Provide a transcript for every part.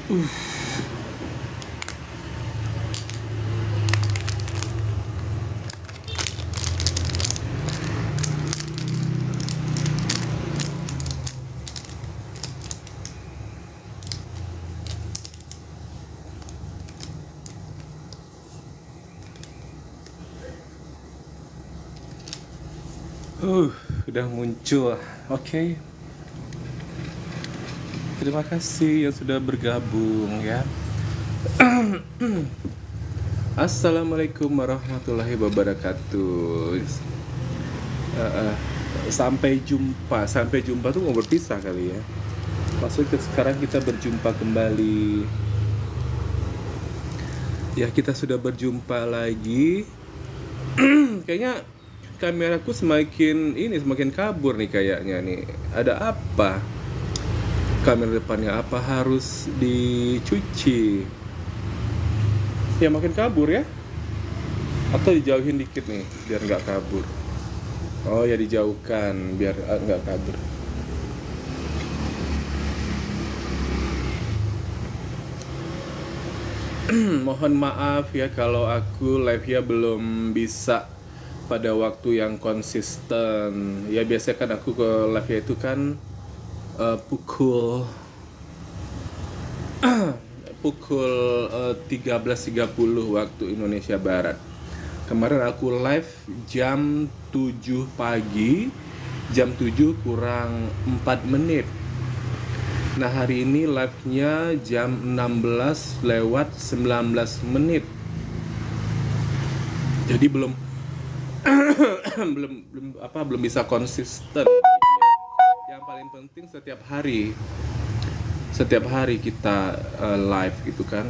Udah muncul. Oke. Terima kasih yang sudah bergabung ya. Assalamualaikum warahmatullahi wabarakatuh. Sampai jumpa. Sampai jumpa tuh mau berpisah kali ya. Maksudnya sekarang kita berjumpa kembali. Ya, kita sudah berjumpa lagi. Kayaknya kameraku semakin kabur nih kayaknya nih. Ada apa? Kamera depannya apa harus dicuci? Ya makin kabur ya? Atau dijauhin dikit nih biar nggak kabur? Oh ya, dijauhkan biar nggak kabur. Mohon maaf ya kalau aku live-nya belum bisa pada waktu yang konsisten. Ya biasanya kan aku ke live-nya itu kan pukul 13.30 waktu Indonesia Barat. Kemarin aku live jam 7 pagi, jam 7 kurang 4 menit. Nah hari ini live-nya jam 16 lewat 19 menit. Jadi belum belum bisa konsisten. Yang paling penting setiap hari kita live gitu kan.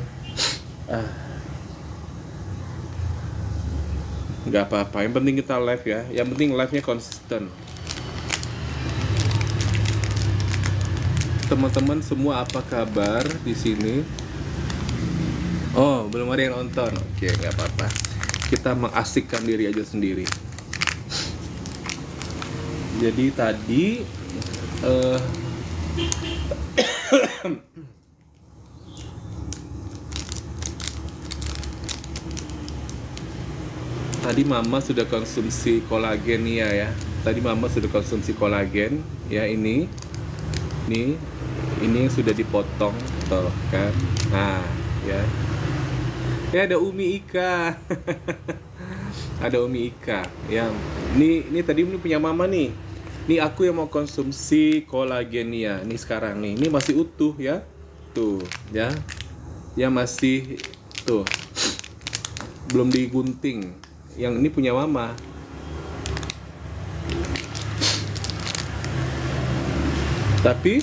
Nggak apa-apa, yang penting kita live ya. Yang penting live-nya konsisten. Teman-teman semua apa kabar di sini? Oh, belum ada yang nonton. Oke, nggak apa-apa. Kita mengasikkan diri aja sendiri. Jadi tadi tadi Mama sudah konsumsi kolagen ya. Tadi Mama sudah konsumsi kolagen ya, ini yang sudah dipotong tuh kan. Nah, ya. Ya ada Umi Ika. Ada Umi Ika. Yang ini tadi ini punya Mama nih. Ini aku yang mau konsumsi kolagenia. Ini sekarang nih. Ini masih utuh ya. Tuh, ya. Ya masih tuh. Belum digunting. Yang ini punya Mama. Tapi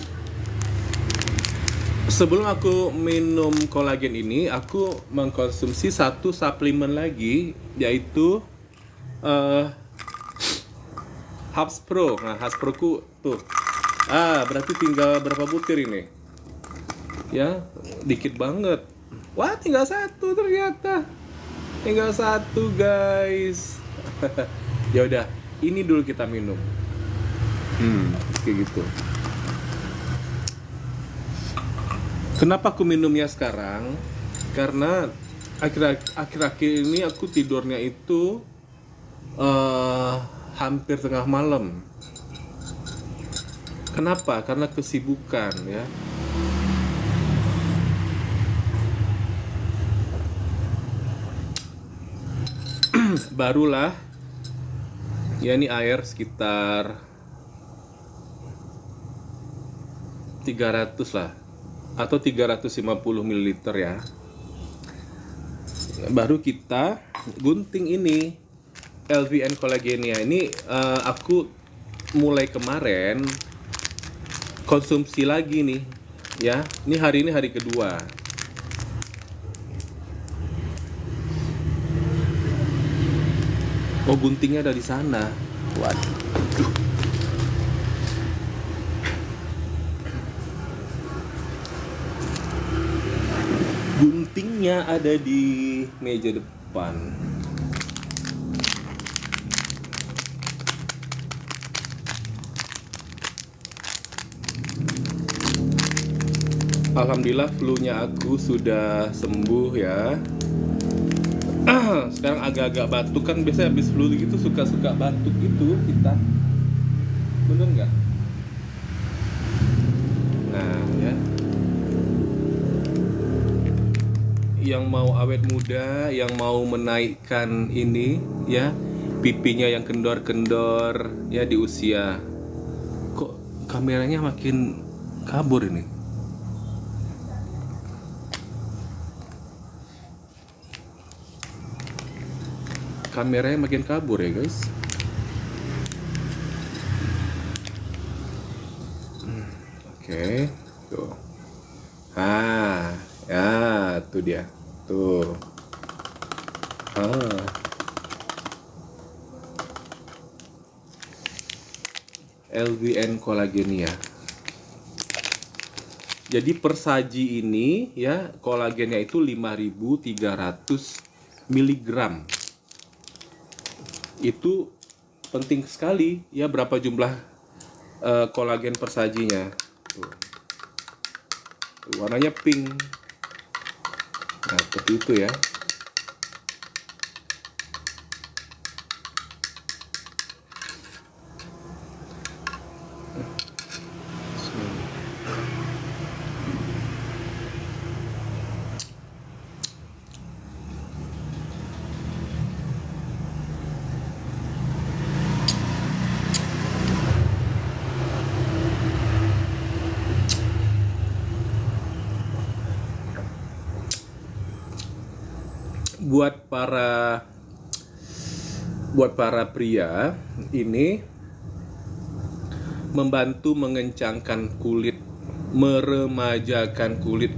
sebelum aku minum kolagen ini, aku mengkonsumsi satu suplemen lagi, yaitu Hubspro. Nah, Hubsproku tuh. Berarti tinggal berapa butir ini? Ya, dikit banget. Wah, tinggal satu ternyata. Tinggal satu, guys. Ya udah, ini dulu kita minum. Kayak gitu. Kenapa aku minumnya sekarang? Karena akhir-akhir ini aku tidurnya itu hampir tengah malam. Kenapa? Karena kesibukan ya. Barulah ya, ini air sekitar 300 lah, atau 350 ml ya. Baru kita gunting ini LVN Collagenia. Ini aku mulai kemarin konsumsi lagi nih ya. Ini hari kedua. Oh, guntingnya ada di sana. Waduh. Guntingnya ada di meja depan. Alhamdulillah flu-nya aku sudah sembuh ya. Sekarang agak-agak batuk, kan biasanya habis flu gitu suka-suka batuk gitu kita. Bener nggak? Nah ya, yang mau awet muda, yang mau menaikkan ini ya, pipinya yang kendor-kendor ya di usia. Kok kameranya makin kabur ini? Kameranya makin kabur ya guys. Oke, tuh. Ya, tuh dia. Tuh. Ah, LVN Collagenea. Jadi persaji ini ya, kolagennya itu 5.300 mg. Itu penting sekali ya, berapa jumlah kolagen persajinya. Tuh. Warnanya pink. Nah, seperti itu ya. Buat para pria ini membantu mengencangkan kulit, meremajakan kulit.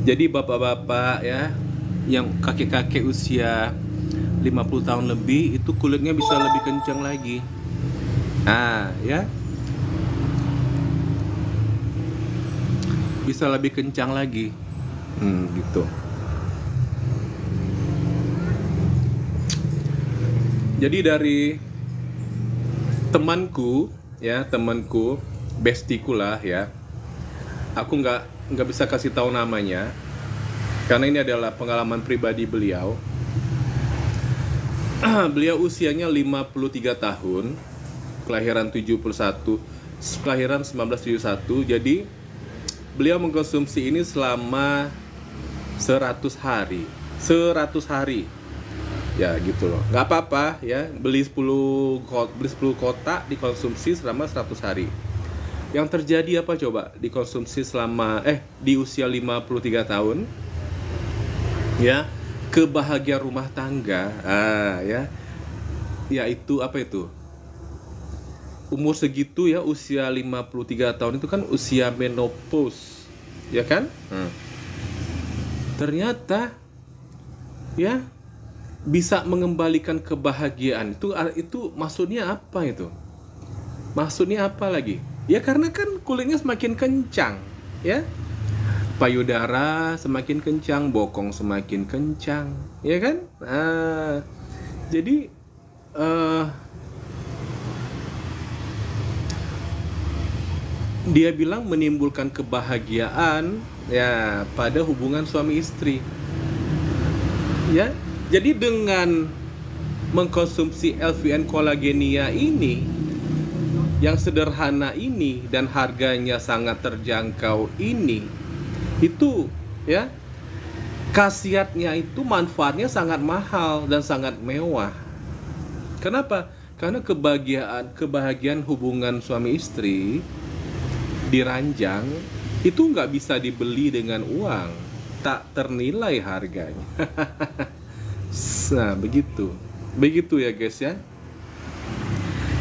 Jadi bapak-bapak ya, yang kakek-kakek usia 50 tahun lebih, itu kulitnya bisa lebih kencang lagi. Nah ya, bisa lebih kencang lagi. Gitu. Jadi dari temanku bestiku lah ya, aku nggak bisa kasih tahu namanya karena ini adalah pengalaman pribadi beliau. Beliau usianya 53 tahun, kelahiran 1971. Jadi beliau mengkonsumsi ini selama 100 hari. Ya gitu loh, nggak apa-apa ya, beli 10 kotak dikonsumsi selama 100 hari. Yang terjadi apa coba? Dikonsumsi selama di usia 53 tahun ya, kebahagiaan rumah tangga. Ya itu apa itu? Umur segitu ya, usia 53 tahun itu kan usia menopause, ya kan? Ternyata ya bisa mengembalikan kebahagiaan. Itu maksudnya apa itu? Maksudnya apa lagi? Ya karena kan kulitnya semakin kencang, ya. Payudara semakin kencang, bokong semakin kencang, ya kan? Jadi dia bilang menimbulkan kebahagiaan ya pada hubungan suami istri. Ya. Jadi dengan mengkonsumsi LVN Collagenea ini yang sederhana ini dan harganya sangat terjangkau ini, itu ya, khasiatnya itu, manfaatnya sangat mahal dan sangat mewah. Kenapa? Karena kebahagiaan hubungan suami istri diranjang itu nggak bisa dibeli dengan uang, tak ternilai harganya. Nah, begitu ya guys ya.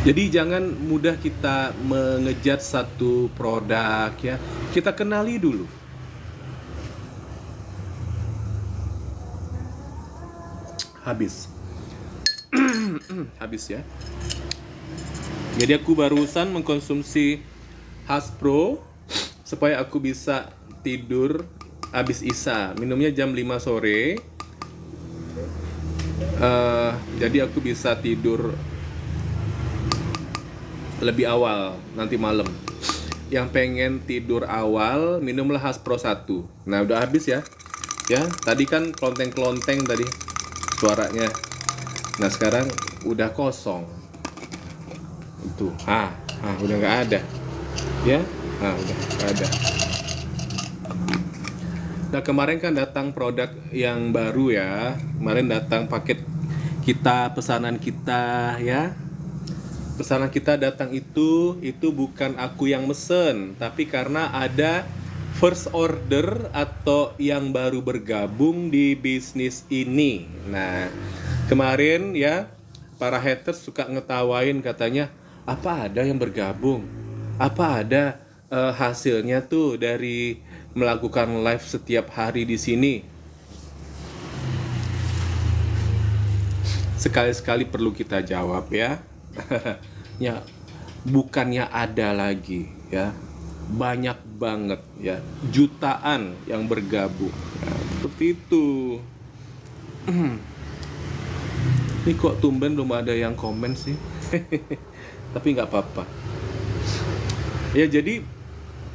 Jadi jangan mudah kita mengejar satu produk ya. Kita kenali dulu. Habis ya. Jadi aku barusan mengkonsumsi Haspro supaya aku bisa tidur habis Isya. Minumnya jam 5 sore. Jadi aku bisa tidur lebih awal nanti malam. yang pengen tidur awal, minumlah Haspro 1. Nah, udah habis ya. Ya, tadi kan klonteng-klonteng tadi suaranya. Nah, sekarang udah kosong. Itu. Udah nggak ada. Ya, udah nggak ada. Nah, kemarin kan datang produk yang baru ya. Kemarin datang paket kita, pesanan kita ya. Pesanan kita datang itu bukan aku yang mesen, tapi karena ada first order atau yang baru bergabung di bisnis ini. Nah, kemarin ya para haters suka ngetawain katanya, apa ada yang bergabung? Apa ada hasilnya tuh dari melakukan live setiap hari di sini? Sekali-sekali perlu kita jawab ya. Ya, bukannya ada lagi ya, banyak banget ya, jutaan yang bergabung. Nah, seperti itu. Ini kok tumben belum ada yang komen sih. Tapi nggak apa-apa. Ya, jadi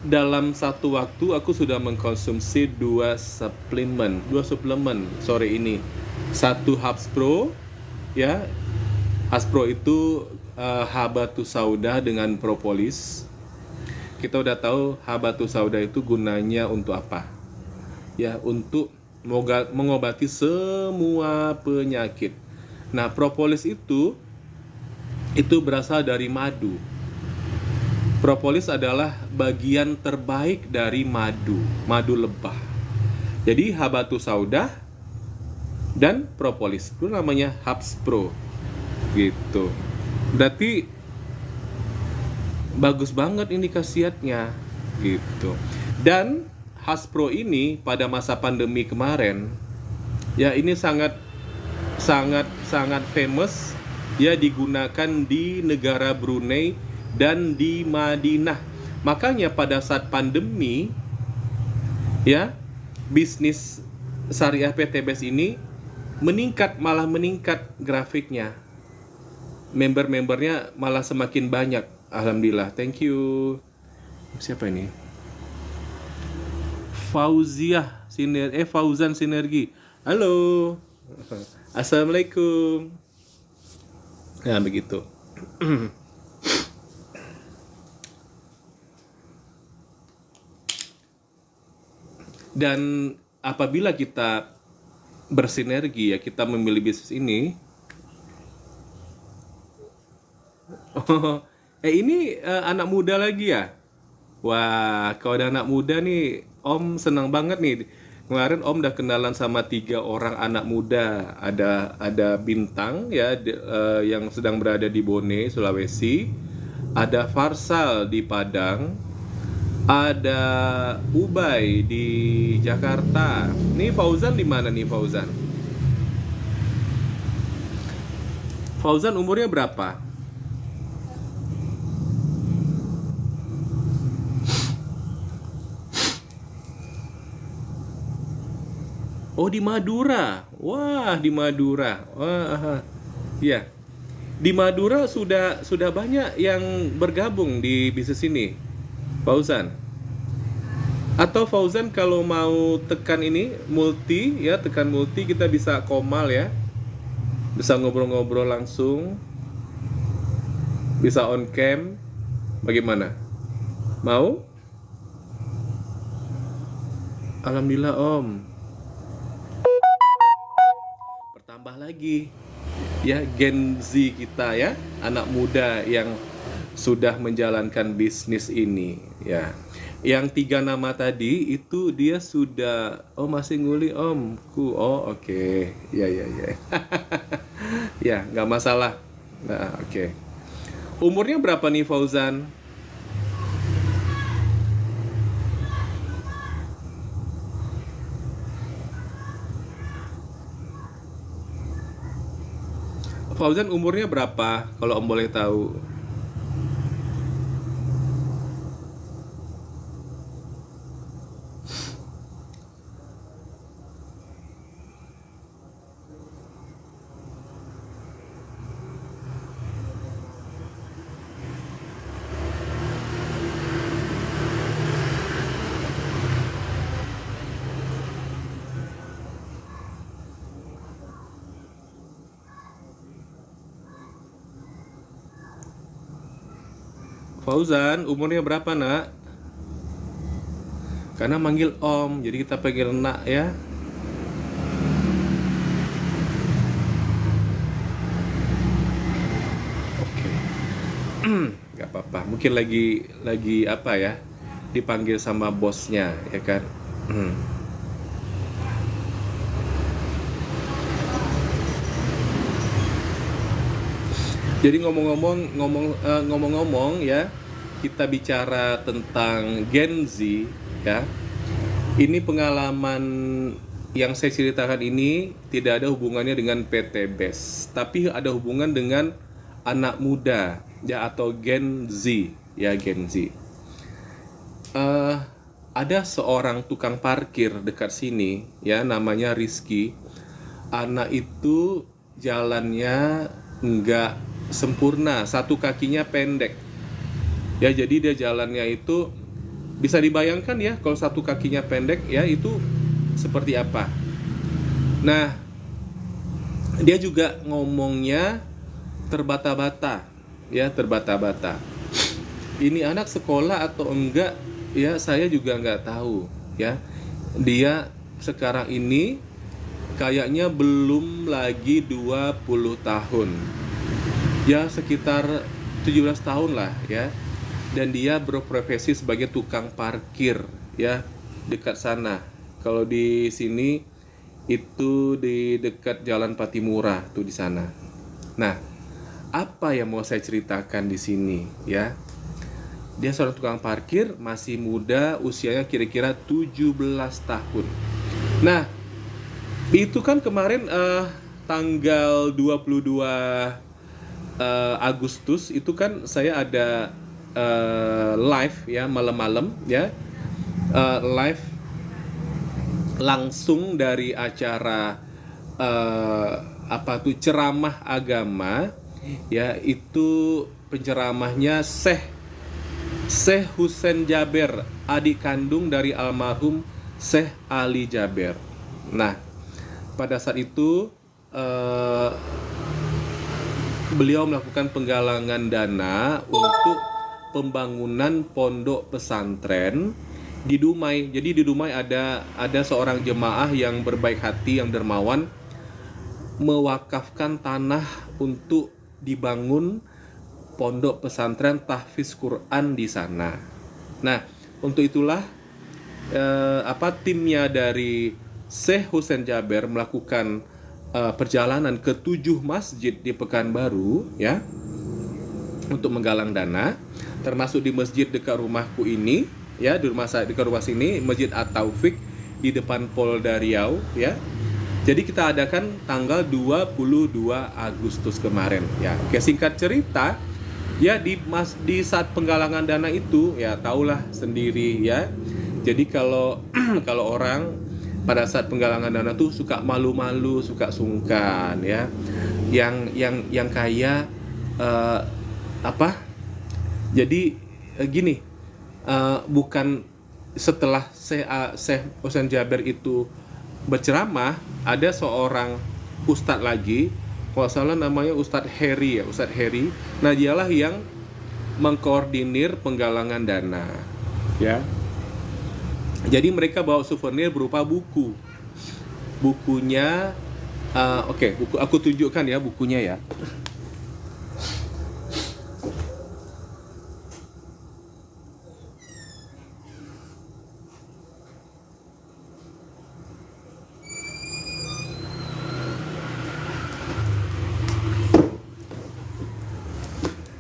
dalam satu waktu aku sudah mengkonsumsi dua suplemen sore ini. Satu Haspro ya. Haspro itu habatus sauda dengan propolis. Kita udah tahu habatus sauda itu gunanya untuk apa? Ya, untuk mengobati semua penyakit. Nah, propolis itu berasal dari madu. Propolis adalah bagian terbaik dari madu lebah. Jadi habatus sauda dan propolis itu namanya Haspro. Gitu. Berarti bagus banget ini khasiatnya gitu. Dan Haspro ini pada masa pandemi kemarin ya, ini sangat famous ya, digunakan di negara Brunei dan di Madinah. Makanya pada saat pandemi ya, bisnis Syariah PTBS ini malah meningkat grafiknya. Member-membernya malah semakin banyak. Alhamdulillah. Thank you. Siapa ini? Fauzan Sinergi. Halo. Assalamualaikum. Ya, begitu. Dan apabila kita bersinergi ya, kita memilih bisnis ini. Ini anak muda lagi ya? Wah, kalau ada anak muda nih, Om senang banget nih. Kemarin Om udah kenalan sama 3 orang anak muda. Ada Bintang ya, yang sedang berada di Bone, Sulawesi. Ada Farsal di Padang. Ada Ubay di Jakarta. Nih Fauzan di mana nih Fauzan? Fauzan umurnya berapa? Oh, di Madura. Wah, di Madura. Wah, ya. Di Madura sudah banyak yang bergabung di bisnis ini, Fauzan. Atau Fauzan kalau mau tekan ini multi ya, tekan multi, kita bisa komal ya. Bisa ngobrol-ngobrol langsung. Bisa on cam. Bagaimana? Mau? Alhamdulillah, Om. Bertambah lagi ya Gen Z kita ya, anak muda yang sudah menjalankan bisnis ini ya. Yang 3 nama tadi itu dia sudah, masih nguli Omku. Oke. Ya. Ya, nggak masalah. Nah, oke. Umurnya berapa nih Fauzan? Fauzan umurnya berapa kalau Om boleh tahu? Fauzan, umurnya berapa, Nak? Karena manggil Om, jadi kita panggil Nak ya. Oke. Nggak apa-apa. Mungkin lagi apa ya? Dipanggil sama bosnya, ya kan? Jadi ngomong-ngomong ya, kita bicara tentang Gen Z ya. Ini pengalaman yang saya ceritakan ini tidak ada hubungannya dengan PT BES, tapi ada hubungan dengan anak muda ya, atau Gen Z ya, Gen Z. Ada seorang tukang parkir dekat sini ya, namanya Rizky. Anak itu jalannya nggak sempurna, satu kakinya pendek ya, jadi dia jalannya itu bisa dibayangkan ya, kalau satu kakinya pendek ya itu seperti apa. Nah, dia juga ngomongnya terbata-bata ya, terbata-bata. Ini anak sekolah atau enggak ya, saya juga nggak tahu ya. Dia sekarang ini kayaknya belum lagi 20 tahun ya, sekitar 17 tahun lah ya. Dan dia berprofesi sebagai tukang parkir ya, dekat sana. Kalau di sini itu di dekat Jalan Patimura tuh di sana. Nah, apa yang mau saya ceritakan di sini ya? Dia seorang tukang parkir, masih muda, usianya kira-kira 17 tahun. Nah, itu kan kemarin tanggal 22 Agustus itu kan saya ada live ya, malam-malam ya, live langsung dari acara apa tuh, ceramah agama ya. Itu penceramahnya Syekh Husain Jaber, adik kandung dari almarhum Syekh Ali Jaber. Nah, pada saat itu beliau melakukan penggalangan dana untuk pembangunan pondok pesantren di Dumai. Jadi di Dumai ada seorang jemaah yang berbaik hati, yang dermawan, mewakafkan tanah untuk dibangun pondok pesantren tahfiz Quran di sana. Nah, untuk itulah timnya dari Syekh Husain Jaber melakukan perjalanan ke 7 masjid di Pekanbaru ya, untuk menggalang dana, termasuk di masjid dekat rumahku ini ya, dekat rumah sini, Masjid At-Taufik di depan Polda Riau ya. Jadi kita adakan tanggal 22 Agustus kemarin ya. Oke, singkat cerita ya, di saat penggalangan dana itu ya, tahulah sendiri ya. Jadi kalau orang pada saat penggalangan dana tuh suka malu-malu, suka sungkan ya. Yang kaya jadi gini, bukan setelah Syekh Husain Jaber itu berceramah, ada seorang ustadz lagi, kalau salah namanya Ustadz Heri ya, Ustadz Heri. Nah, dialah yang mengkoordinir penggalangan dana ya. Jadi mereka bawa souvenir berupa buku. Bukunya buku aku tunjukkan ya, bukunya ya.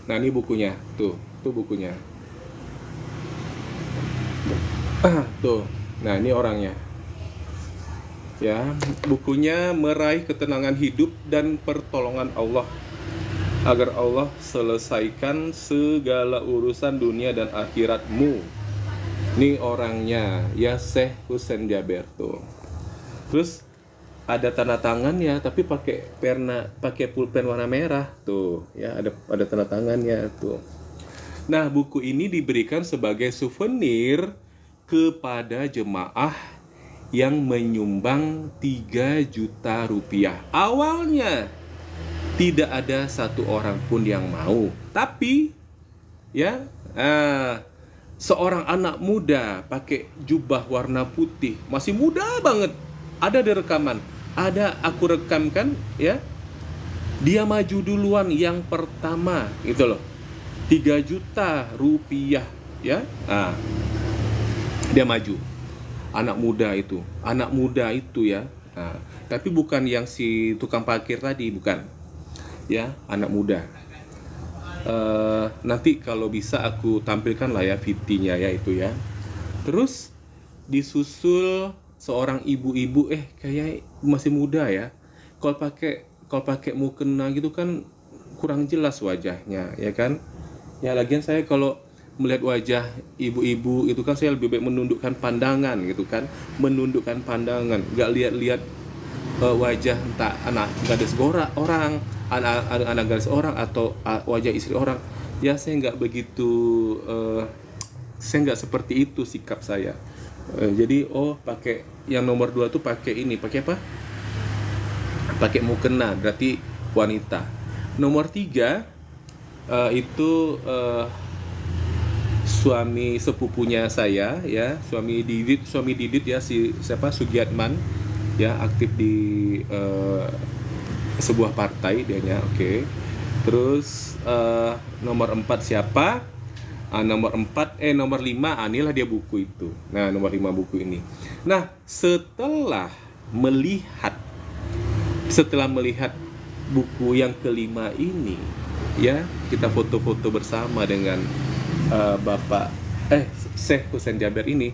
Nah, ini bukunya. Tuh bukunya. Tuh. Nah, ini orangnya. Ya, bukunya Meraih Ketenangan Hidup dan Pertolongan Allah, agar Allah selesaikan segala urusan dunia dan akhiratmu. Ini orangnya, ya, Syekh Husain Jaber tuh. Terus ada tanda tangannya, tapi pakai pulpen warna merah tuh, ya, ada tanda tangannya tuh. Nah, buku ini diberikan sebagai souvenir kepada jemaah yang menyumbang 3 juta rupiah. Awalnya tidak ada satu orang pun yang mau, tapi ya Seorang anak muda pakai jubah warna putih, masih muda banget. Ada di rekaman, ada aku rekamkan ya. Dia maju duluan yang pertama gitu loh. 3 juta rupiah ya. Dia maju. Anak muda itu ya. Tapi bukan yang si tukang parkir tadi, bukan. Ya, anak muda. Nanti kalau bisa aku tampilkan lah ya VT-nya ya itu ya. Terus disusul seorang ibu-ibu, kayak masih muda ya. Kalau pakai mukena gitu kan kurang jelas wajahnya ya kan. Ya lagian saya kalau melihat wajah ibu-ibu itu kan saya lebih baik menundukkan pandangan gitu kan, nggak lihat-lihat wajah entah anak gadis orang, anak gadis orang atau wajah istri orang. Ya saya nggak begitu, saya nggak seperti itu sikap saya. Jadi pakai yang nomor 2 tuh pakai apa? Pakai mukena, berarti wanita. Nomor 3 itu suami sepupunya saya ya, suami Didit ya, Sugiatman ya, aktif di sebuah partai dianya. Oke. Terus nomor 4 siapa? Nomor 5, inilah dia buku itu. Nah, nomor 5 buku ini. Nah, setelah melihat buku yang kelima ini ya, kita foto-foto bersama dengan Bapak Syekh Husain Jaber ini,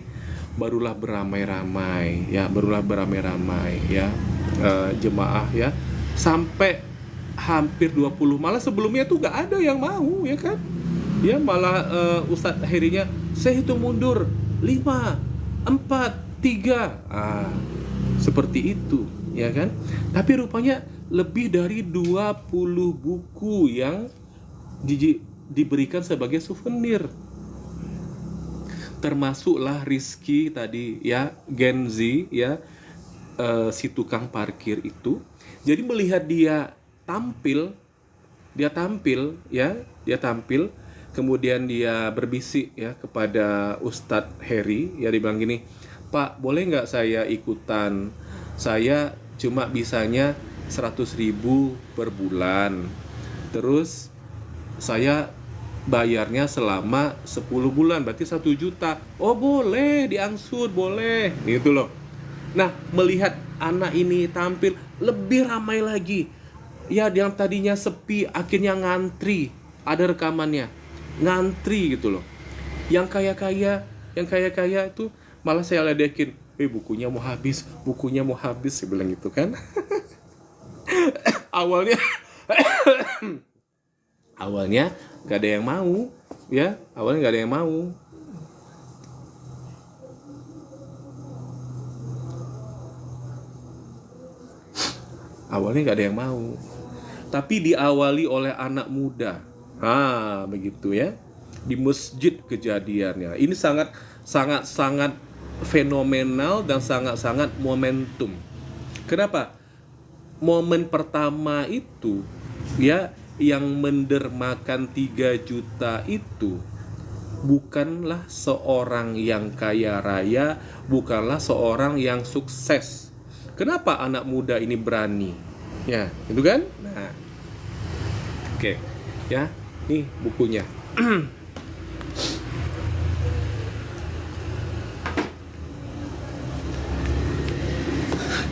barulah beramai-ramai ya, jemaah ya, sampai hampir 20. Malah sebelumnya tuh gak ada yang mau ya kan. Dia malah Ustadz akhirnya, saya hitung mundur 5, 4, 3, seperti itu ya kan. Tapi rupanya lebih dari 20 buku yang diberikan sebagai souvenir. Termasuklah Rizky tadi ya, Gen Z ya, si tukang parkir itu. Jadi melihat dia tampil, kemudian dia berbisik ya kepada Ustadz Heri ya, dibilang gini, Pak, boleh nggak saya ikutan? Saya cuma bisanya 100.000 per bulan. Terus saya bayarnya selama 10 bulan, berarti 1 juta. Oh boleh, diangsur, boleh. Gitu loh. Nah, melihat anak ini tampil, lebih ramai lagi. Ya, yang tadinya sepi, akhirnya ngantri. Ada rekamannya. Ngantri gitu loh. Yang kaya-kaya itu malah saya ledekin. Bukunya mau habis, saya bilang gitu kan. Awalnya gak ada yang mau ya, tapi diawali oleh anak muda. Begitu ya, di masjid kejadiannya. Ini sangat fenomenal dan sangat momentum. Kenapa? Momen pertama itu ya, yang mendermakan 3 juta itu bukanlah seorang yang kaya raya, bukanlah seorang yang sukses. Kenapa anak muda ini berani? Ya, itu kan? Nah, oke. Ya, nih bukunya.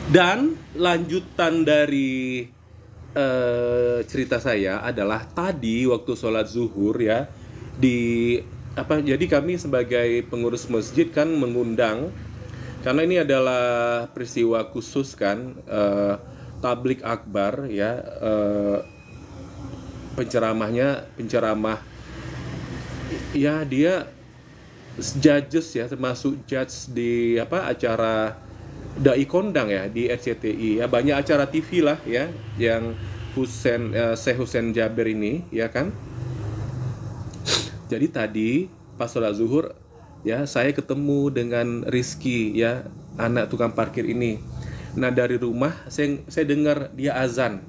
Dan lanjutan dari cerita saya adalah tadi waktu sholat zuhur ya, jadi kami sebagai pengurus masjid kan mengundang, karena ini adalah peristiwa khusus kan, tablik akbar ya, penceramah ya, dia judges ya, termasuk judge di acara Dai Kondang ya di RCTI ya, banyak acara TV lah ya yang Syekh Husain Jaber ini ya kan. Jadi tadi pas sholat zuhur ya, saya ketemu dengan Rizky ya, anak tukang parkir ini. Nah, dari rumah saya dengar dia azan.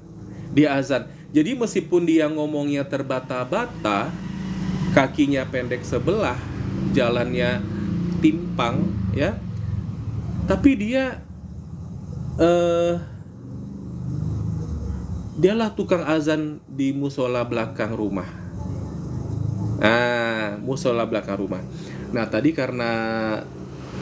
Jadi meskipun dia ngomongnya terbata-bata kakinya pendek sebelah, jalannya timpang, ya. Tapi dialah tukang azan di musola belakang rumah. Musola belakang rumah. Nah, tadi karena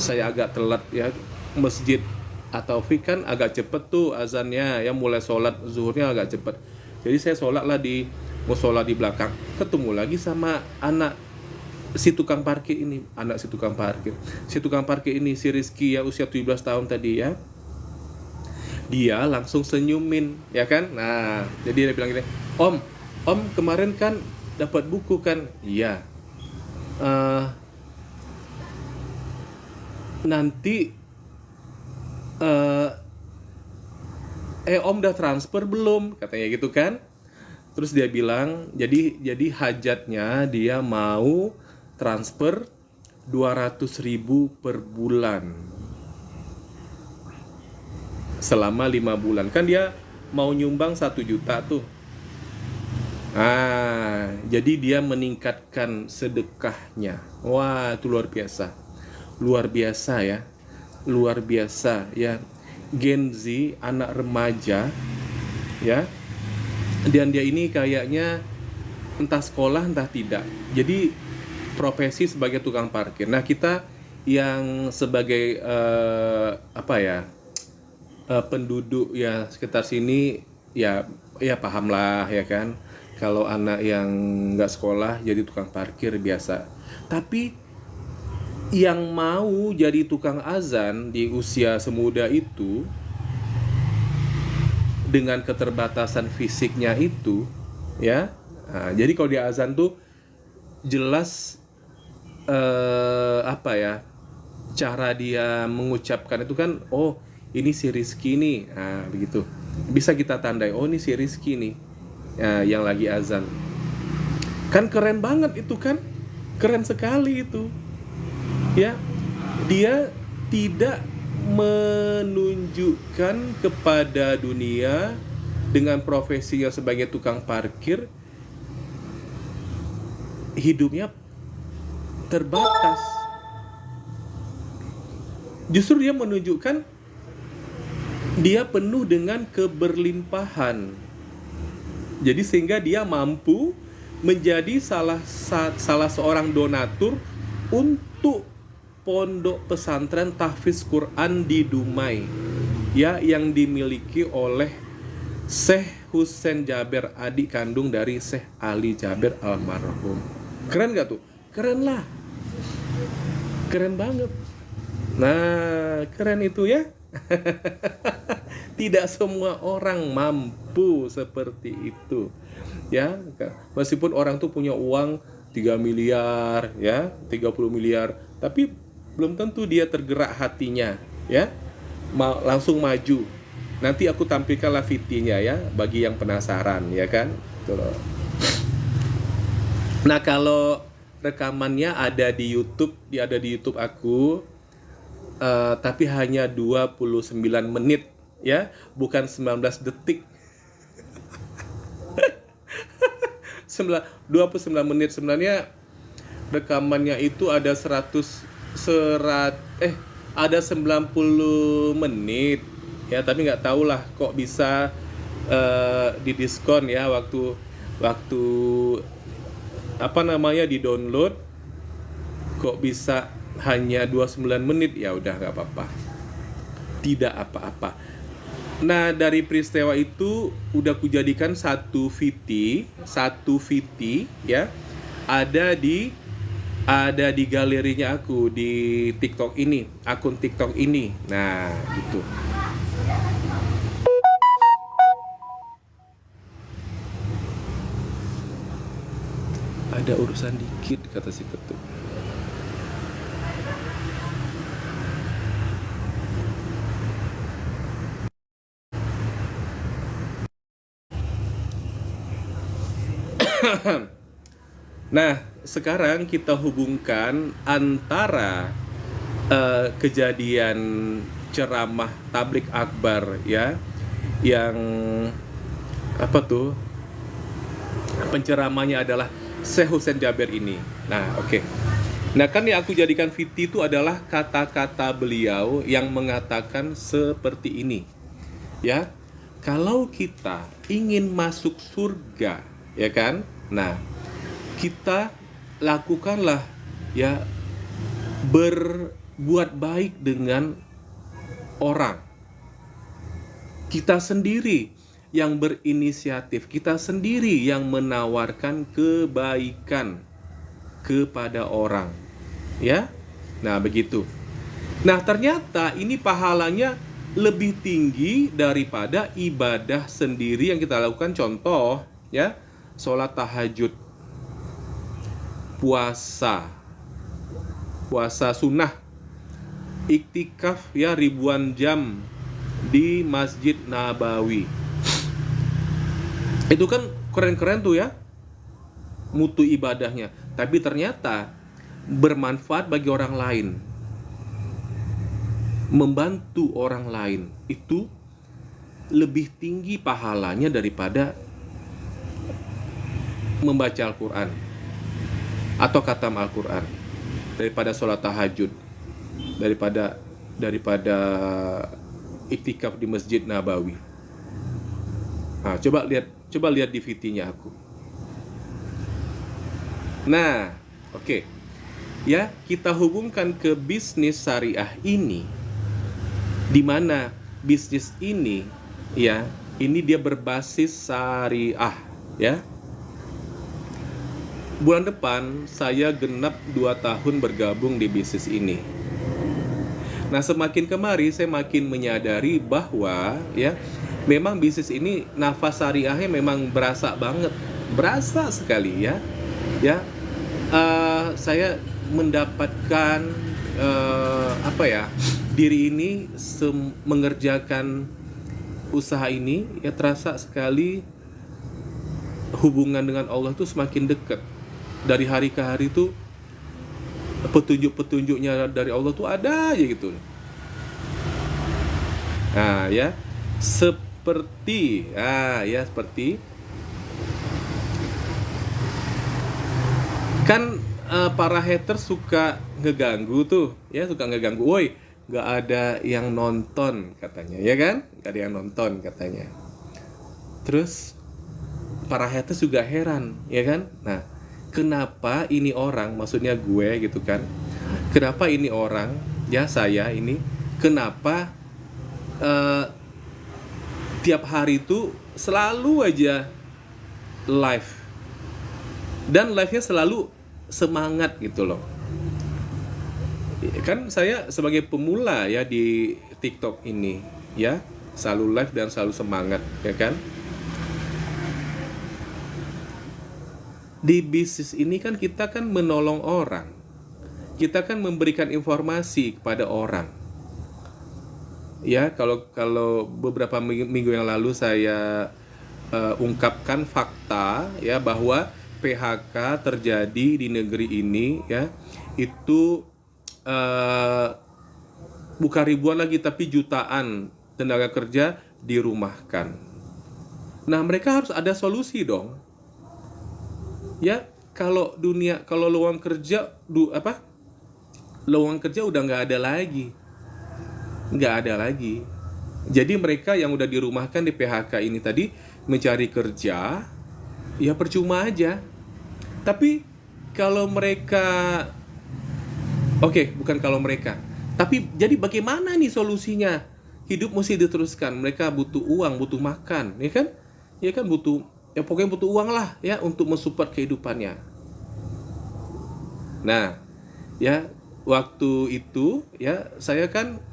saya agak telat ya, masjid atau kan agak cepet tuh azannya ya, mulai sholat zuhurnya agak cepet. Jadi saya sholat lah di musola di belakang. Ketemu lagi sama anak si tukang parkir ini, si tukang parkir ini, si Rizky ya, usia 17 tahun tadi ya. Dia langsung senyumin ya kan. Nah, jadi dia bilang gini, om kemarin kan dapat buku kan? Iya. Nanti om udah transfer belum, katanya gitu kan. Terus dia bilang jadi hajatnya dia mau transfer 200.000 per bulan selama 5 bulan. Kan dia mau nyumbang 1 juta tuh. Jadi dia meningkatkan sedekahnya. Wah, itu luar biasa. Luar biasa ya. Luar biasa ya. Gen Z, anak remaja ya. Dan dia ini kayaknya entah sekolah entah tidak. Jadi profesi sebagai tukang parkir. Nah, kita yang sebagai penduduk ya sekitar sini ya pahamlah ya kan. Kalau anak yang nggak sekolah jadi tukang parkir biasa. Tapi yang mau jadi tukang azan di usia semuda itu, dengan keterbatasan fisiknya itu ya, jadi kalau dia azan tuh jelas cara dia mengucapkan itu kan, oh ini si Rizky nih, begitu bisa kita tandai, oh ini si Rizky nih yang lagi azan. Kan keren banget itu kan, keren sekali itu ya. Dia tidak menunjukkan kepada dunia dengan profesinya sebagai tukang parkir hidupnya terbatas. Justru dia menunjukkan dia penuh dengan keberlimpahan. Jadi sehingga dia mampu menjadi salah seorang donatur untuk pondok pesantren tahfiz Quran di Dumai ya, yang dimiliki oleh Syekh Husain Jaber, adik kandung dari Syekh Ali Jaber almarhum. Keren gak tuh? Keren lah. Keren banget. Nah, keren itu ya. Tidak semua orang mampu seperti itu ya. Meskipun orang tuh punya uang 3 miliar ya, 30 miliar, tapi belum tentu dia tergerak hatinya ya, langsung maju. Nanti aku tampilkanlah videonya ya, bagi yang penasaran ya kan. Nah, kalau rekamannya ada di YouTube, aku, tapi hanya 29 menit ya, bukan 19 detik. 29 menit. Sebenarnya rekamannya itu ada 90 menit ya, tapi nggak tahu lah kok bisa didiskon ya waktu di download, kok bisa hanya 29 menit. Ya udah, nggak apa-apa, tidak apa-apa. Nah, dari peristiwa itu udah kujadikan satu VT ya, ada di galerinya aku di TikTok ini, akun TikTok ini. Nah, gitu. Ada urusan dikit, kata si Ketut. Nah, sekarang kita hubungkan antara kejadian ceramah tablik akbar ya, yang penceramahnya adalah Syekh Husain Jabir ini. Nah, oke. Nah, kan yang aku jadikan fiti itu adalah kata-kata beliau yang mengatakan seperti ini. Ya, kalau kita ingin masuk surga, ya kan? Nah, kita lakukanlah ya berbuat baik dengan orang. Kita sendiri yang berinisiatif, kita sendiri yang menawarkan kebaikan kepada orang. Ya. Nah, begitu. Nah, ternyata ini pahalanya lebih tinggi daripada ibadah sendiri yang kita lakukan. Contoh, ya, sholat tahajud, puasa sunnah, iktikaf ya ribuan jam di Masjid Nabawi. Itu kan keren-keren tuh ya, mutu ibadahnya. Tapi ternyata bermanfaat bagi orang lain, membantu orang lain, itu lebih tinggi pahalanya daripada membaca Al-Quran atau khatam Al-Quran, daripada sholat tahajud, daripada iktikaf di Masjid Nabawi. Nah, coba lihat di VT-nya aku. Nah, oke. Ya, kita hubungkan ke bisnis syariah ini, di mana bisnis ini ya, ini dia berbasis syariah ya. Bulan depan saya genap 2 tahun bergabung di bisnis ini. Nah, semakin kemari saya makin menyadari bahwa ya, memang bisnis ini nafas syariahnya memang berasa banget, berasa sekali ya. Ya, saya mendapatkan diri ini mengerjakan usaha ini ya, terasa sekali hubungan dengan Allah itu semakin dekat. Dari hari ke hari itu petunjuk-petunjuknya dari Allah tuh ada aja gitu. Nah ya, seperti kan para haters suka ngeganggu tuh ya, woi nggak ada yang nonton katanya, ya kan, nggak ada yang nonton katanya. Terus para haters juga heran, ya kan. Nah, kenapa ini orang, maksudnya gue gitu kan, kenapa ini orang ya, saya ini kenapa tiap hari itu selalu aja live, dan live-nya selalu semangat gitu loh. Kan saya sebagai pemula ya di TikTok ini ya, selalu live dan selalu semangat, ya kan. Di bisnis ini kan kita kan menolong orang, kita kan memberikan informasi kepada orang. Ya, kalau beberapa minggu yang lalu saya ungkapkan fakta ya, bahwa PHK terjadi di negeri ini ya, itu bukan ribuan lagi tapi jutaan tenaga kerja dirumahkan. Nah, mereka harus ada solusi dong. Ya, kalau lowongan kerja lowongan kerja udah nggak ada lagi. Jadi mereka yang udah dirumahkan di PHK ini tadi mencari kerja ya percuma aja. Tapi kalau mereka tapi jadi bagaimana nih solusinya? Hidup mesti diteruskan, mereka butuh uang, butuh makan, ya kan? Ya kan, pokoknya butuh uang lah ya untuk mensupport kehidupannya. Nah, ya waktu itu ya saya kan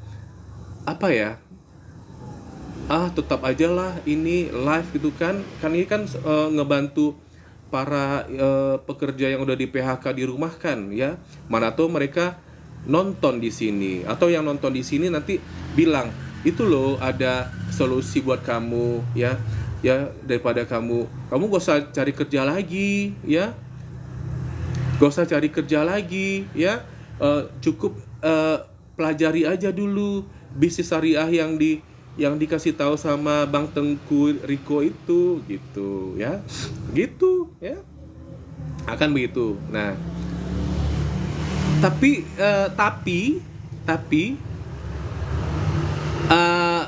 tetap aja lah ini live gitu kan ini kan ngebantu para pekerja yang udah di PHK dirumahkan ya. Mana tuh mereka nonton di sini, atau yang nonton di sini nanti bilang, itu loh ada solusi buat kamu ya daripada kamu gak usah cari kerja lagi ya, cukup pelajari aja dulu bisnis syariah yang dikasih tahu sama Bang Tengku Riko itu gitu ya. Akan begitu. Nah, tapi eh,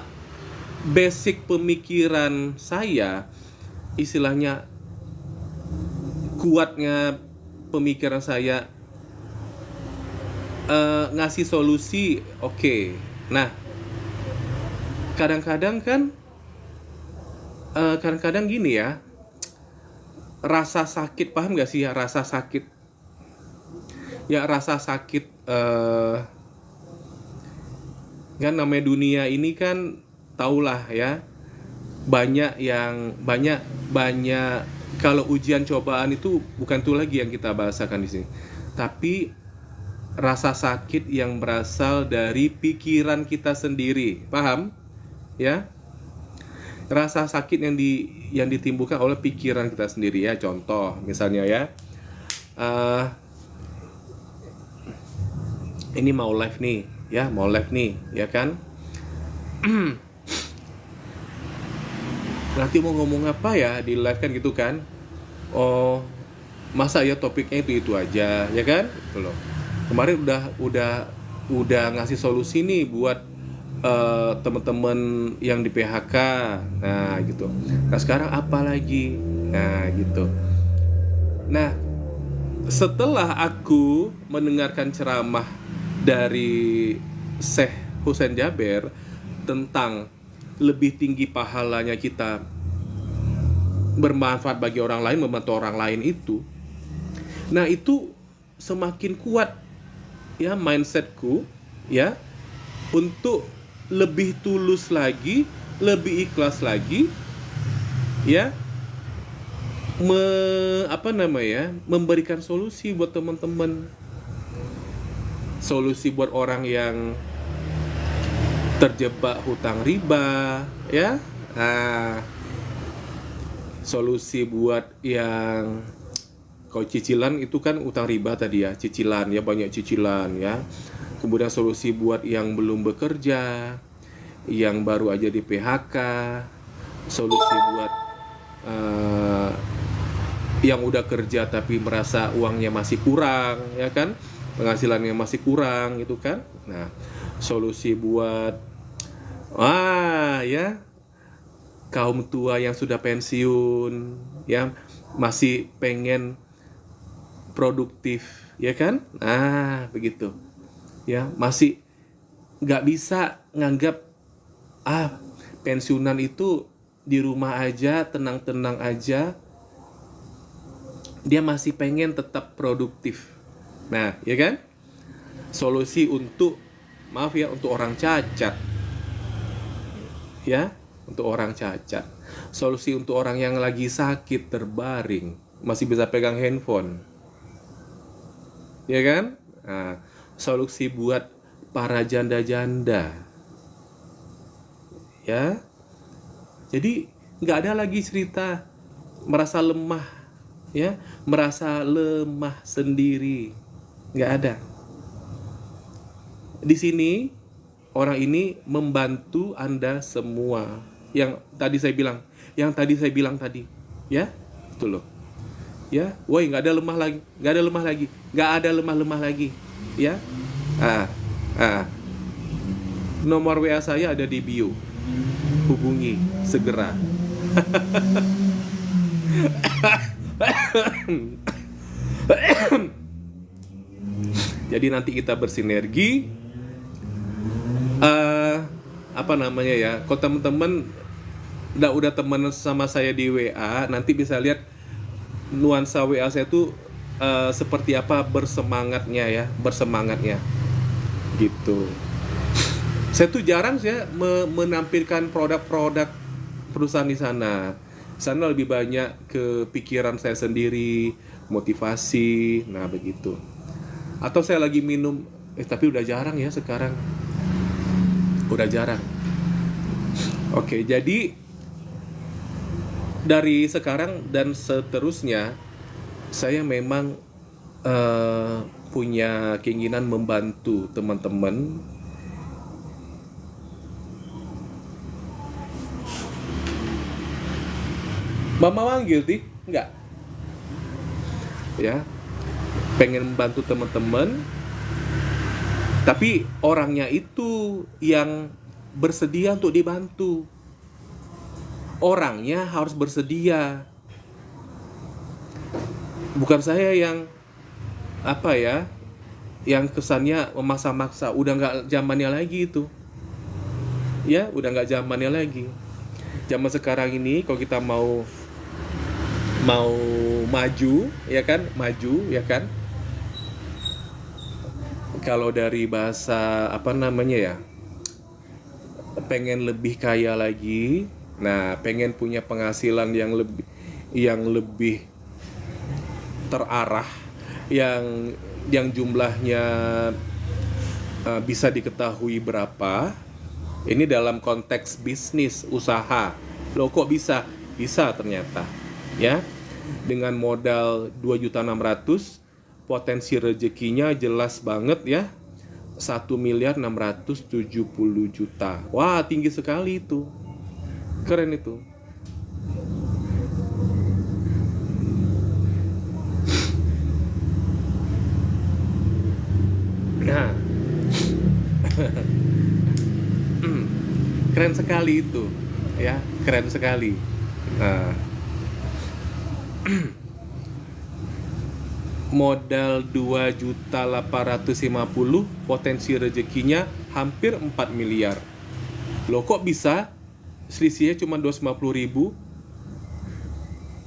basic pemikiran saya, istilahnya kuatnya pemikiran saya, ngasih solusi, oke. Nah, kadang-kadang kan kadang-kadang gini ya, rasa sakit, paham gak sih ya rasa sakit? Ya rasa sakit, kan namanya dunia ini kan tahulah ya, banyak kalau ujian cobaan itu bukan tuh lagi yang kita bahasakan di sini, tapi rasa sakit yang berasal dari pikiran kita sendiri, paham ya? Rasa sakit yang ditimbulkan oleh pikiran kita sendiri ya. Contoh misalnya ya, ini mau live nih ya kan. Nanti mau ngomong apa ya di live kan gitu kan. Oh, masa ya topiknya itu aja ya kan, gitu loh. Kemarin udah ngasih solusi nih buat teman-teman yang di PHK, nah gitu. Nah sekarang apa lagi, nah gitu. Nah, setelah aku mendengarkan ceramah dari Syekh Husain Jaber tentang lebih tinggi pahalanya kita bermanfaat bagi orang lain, membantu orang lain itu, nah itu semakin kuat ya mindsetku ya, untuk lebih tulus lagi, lebih ikhlas lagi ya, memberikan solusi buat teman-teman, solusi buat orang yang terjebak hutang riba ya, solusi buat yang kalau cicilan itu kan utang riba tadi ya, cicilan ya, banyak cicilan ya. Kemudian solusi buat yang belum bekerja, yang baru aja di PHK, solusi buat yang udah kerja tapi merasa uangnya masih kurang ya kan, penghasilannya masih kurang gitu kan. Nah, solusi buat ya kaum tua yang sudah pensiun ya, masih pengen produktif ya kan, nah begitu ya, masih nggak bisa nganggap pensiunan itu di rumah aja, tenang-tenang aja, dia masih pengen tetap produktif. Nah ya kan, solusi untuk untuk orang cacat ya, untuk orang cacat, solusi untuk orang yang lagi sakit terbaring masih bisa pegang handphone ya kan. Nah, solusi buat para janda-janda ya, jadi nggak ada lagi cerita merasa lemah ya, merasa lemah sendiri, nggak ada. Di sini orang ini membantu Anda semua, yang tadi saya bilang tadi ya, itu loh ya. Woi, nggak ada lemah lagi ya. Nomor WA saya ada di bio, hubungi segera. Jadi nanti kita bersinergi, kalau teman-teman udah teman sama saya di WA, nanti bisa lihat nuansa WA saya tuh seperti apa bersemangatnya gitu. Saya tuh jarang menampilkan produk-produk perusahaan di sana. Sana lebih banyak ke pikiran saya sendiri, motivasi, nah begitu. Atau saya lagi minum, tapi udah jarang ya sekarang. Udah jarang. Oke, jadi dari sekarang dan seterusnya saya memang punya keinginan membantu teman-teman Mama manggil, Ti? Enggak. ya, pengen membantu teman-teman, tapi orangnya itu yang bersedia untuk dibantu. Orangnya harus bersedia. Bukan saya yang yang kesannya memaksa-maksa. Udah nggak zamannya lagi itu. Ya, udah nggak zamannya lagi. Zaman sekarang ini kalau kita mau maju, ya kan? Maju, ya kan? Kalau dari bahasa pengen lebih kaya lagi, nah pengen punya penghasilan yang lebih terarah, yang jumlahnya bisa diketahui berapa. Ini dalam konteks bisnis usaha. Loh, kok bisa? Bisa ternyata, ya. Dengan modal 2.600.000, potensi rezekinya jelas banget ya. 1.670.000.000. Wah, tinggi sekali itu. Keren itu. Nah, keren sekali itu, ya, keren sekali. Nah, modal 2.850.000, potensi rezekinya hampir 4 miliar. Loh, kok bisa? Selisihnya cuma 250.000.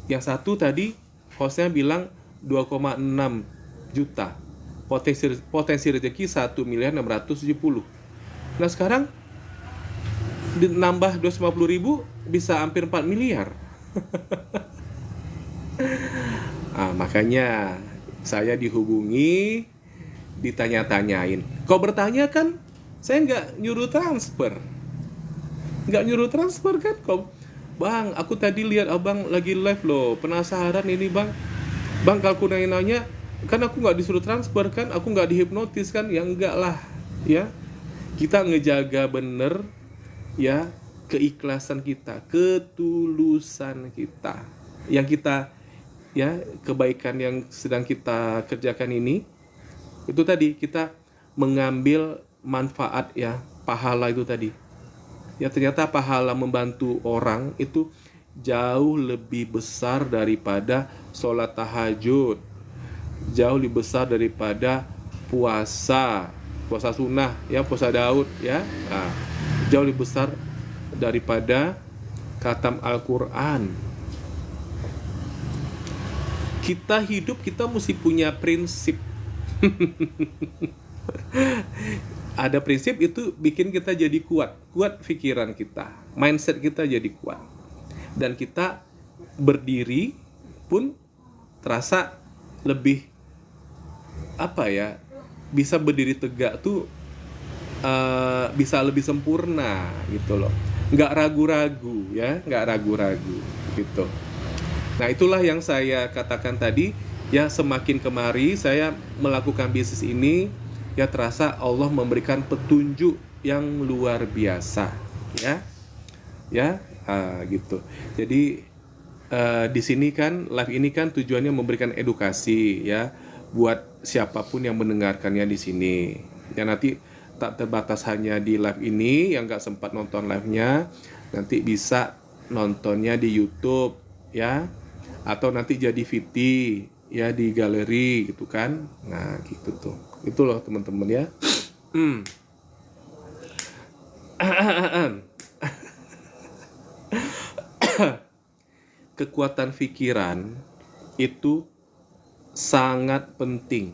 Yang satu tadi hostnya bilang 2,6 juta. Potensi rezeki 1.670.000. Nah, sekarang nambah 250.000 bisa hampir 4 miliar. Makanya saya dihubungi, ditanya-tanyain. Kau bertanya kan, saya nggak nyuruh transfer. Nggak nyuruh transfer kan, kau. Bang, aku tadi lihat abang lagi live loh, penasaran ini bang. Bang, kalau aku nanya-nanya, kan aku nggak disuruh transfer kan, aku nggak dihipnotis kan, ya enggak lah, ya. Kita ngejaga bener, ya, keikhlasan kita, ketulusan kita, yang kita, ya, kebaikan yang sedang kita kerjakan ini, itu tadi kita mengambil manfaat, ya, pahala itu tadi. Ya, ternyata pahala membantu orang itu jauh lebih besar daripada sholat tahajud, jauh lebih besar daripada puasa sunnah, ya, puasa Daud, ya. Nah, jauh lebih besar daripada khatam Al-Quran. Kita hidup, kita mesti punya prinsip. Ada prinsip itu bikin kita jadi kuat pikiran kita, mindset kita jadi kuat, dan kita berdiri pun terasa lebih bisa berdiri tegak tuh bisa lebih sempurna gitu loh, nggak ragu-ragu, ya, nggak ragu-ragu gitu. Nah, itulah yang saya katakan tadi, ya, semakin kemari saya melakukan bisnis ini, ya, terasa Allah memberikan petunjuk yang luar biasa, ya, gitu. Jadi di sini kan live ini kan tujuannya memberikan edukasi, ya, buat siapapun yang mendengarkannya di sini. Ya, nanti tak terbatas hanya di live ini, yang nggak sempat nonton live-nya nanti bisa nontonnya di YouTube, ya, atau nanti jadi VT, ya, di galeri gitu kan. Nah, gitu tuh. Itu loh teman-teman, ya. Kekuatan pikiran itu sangat penting,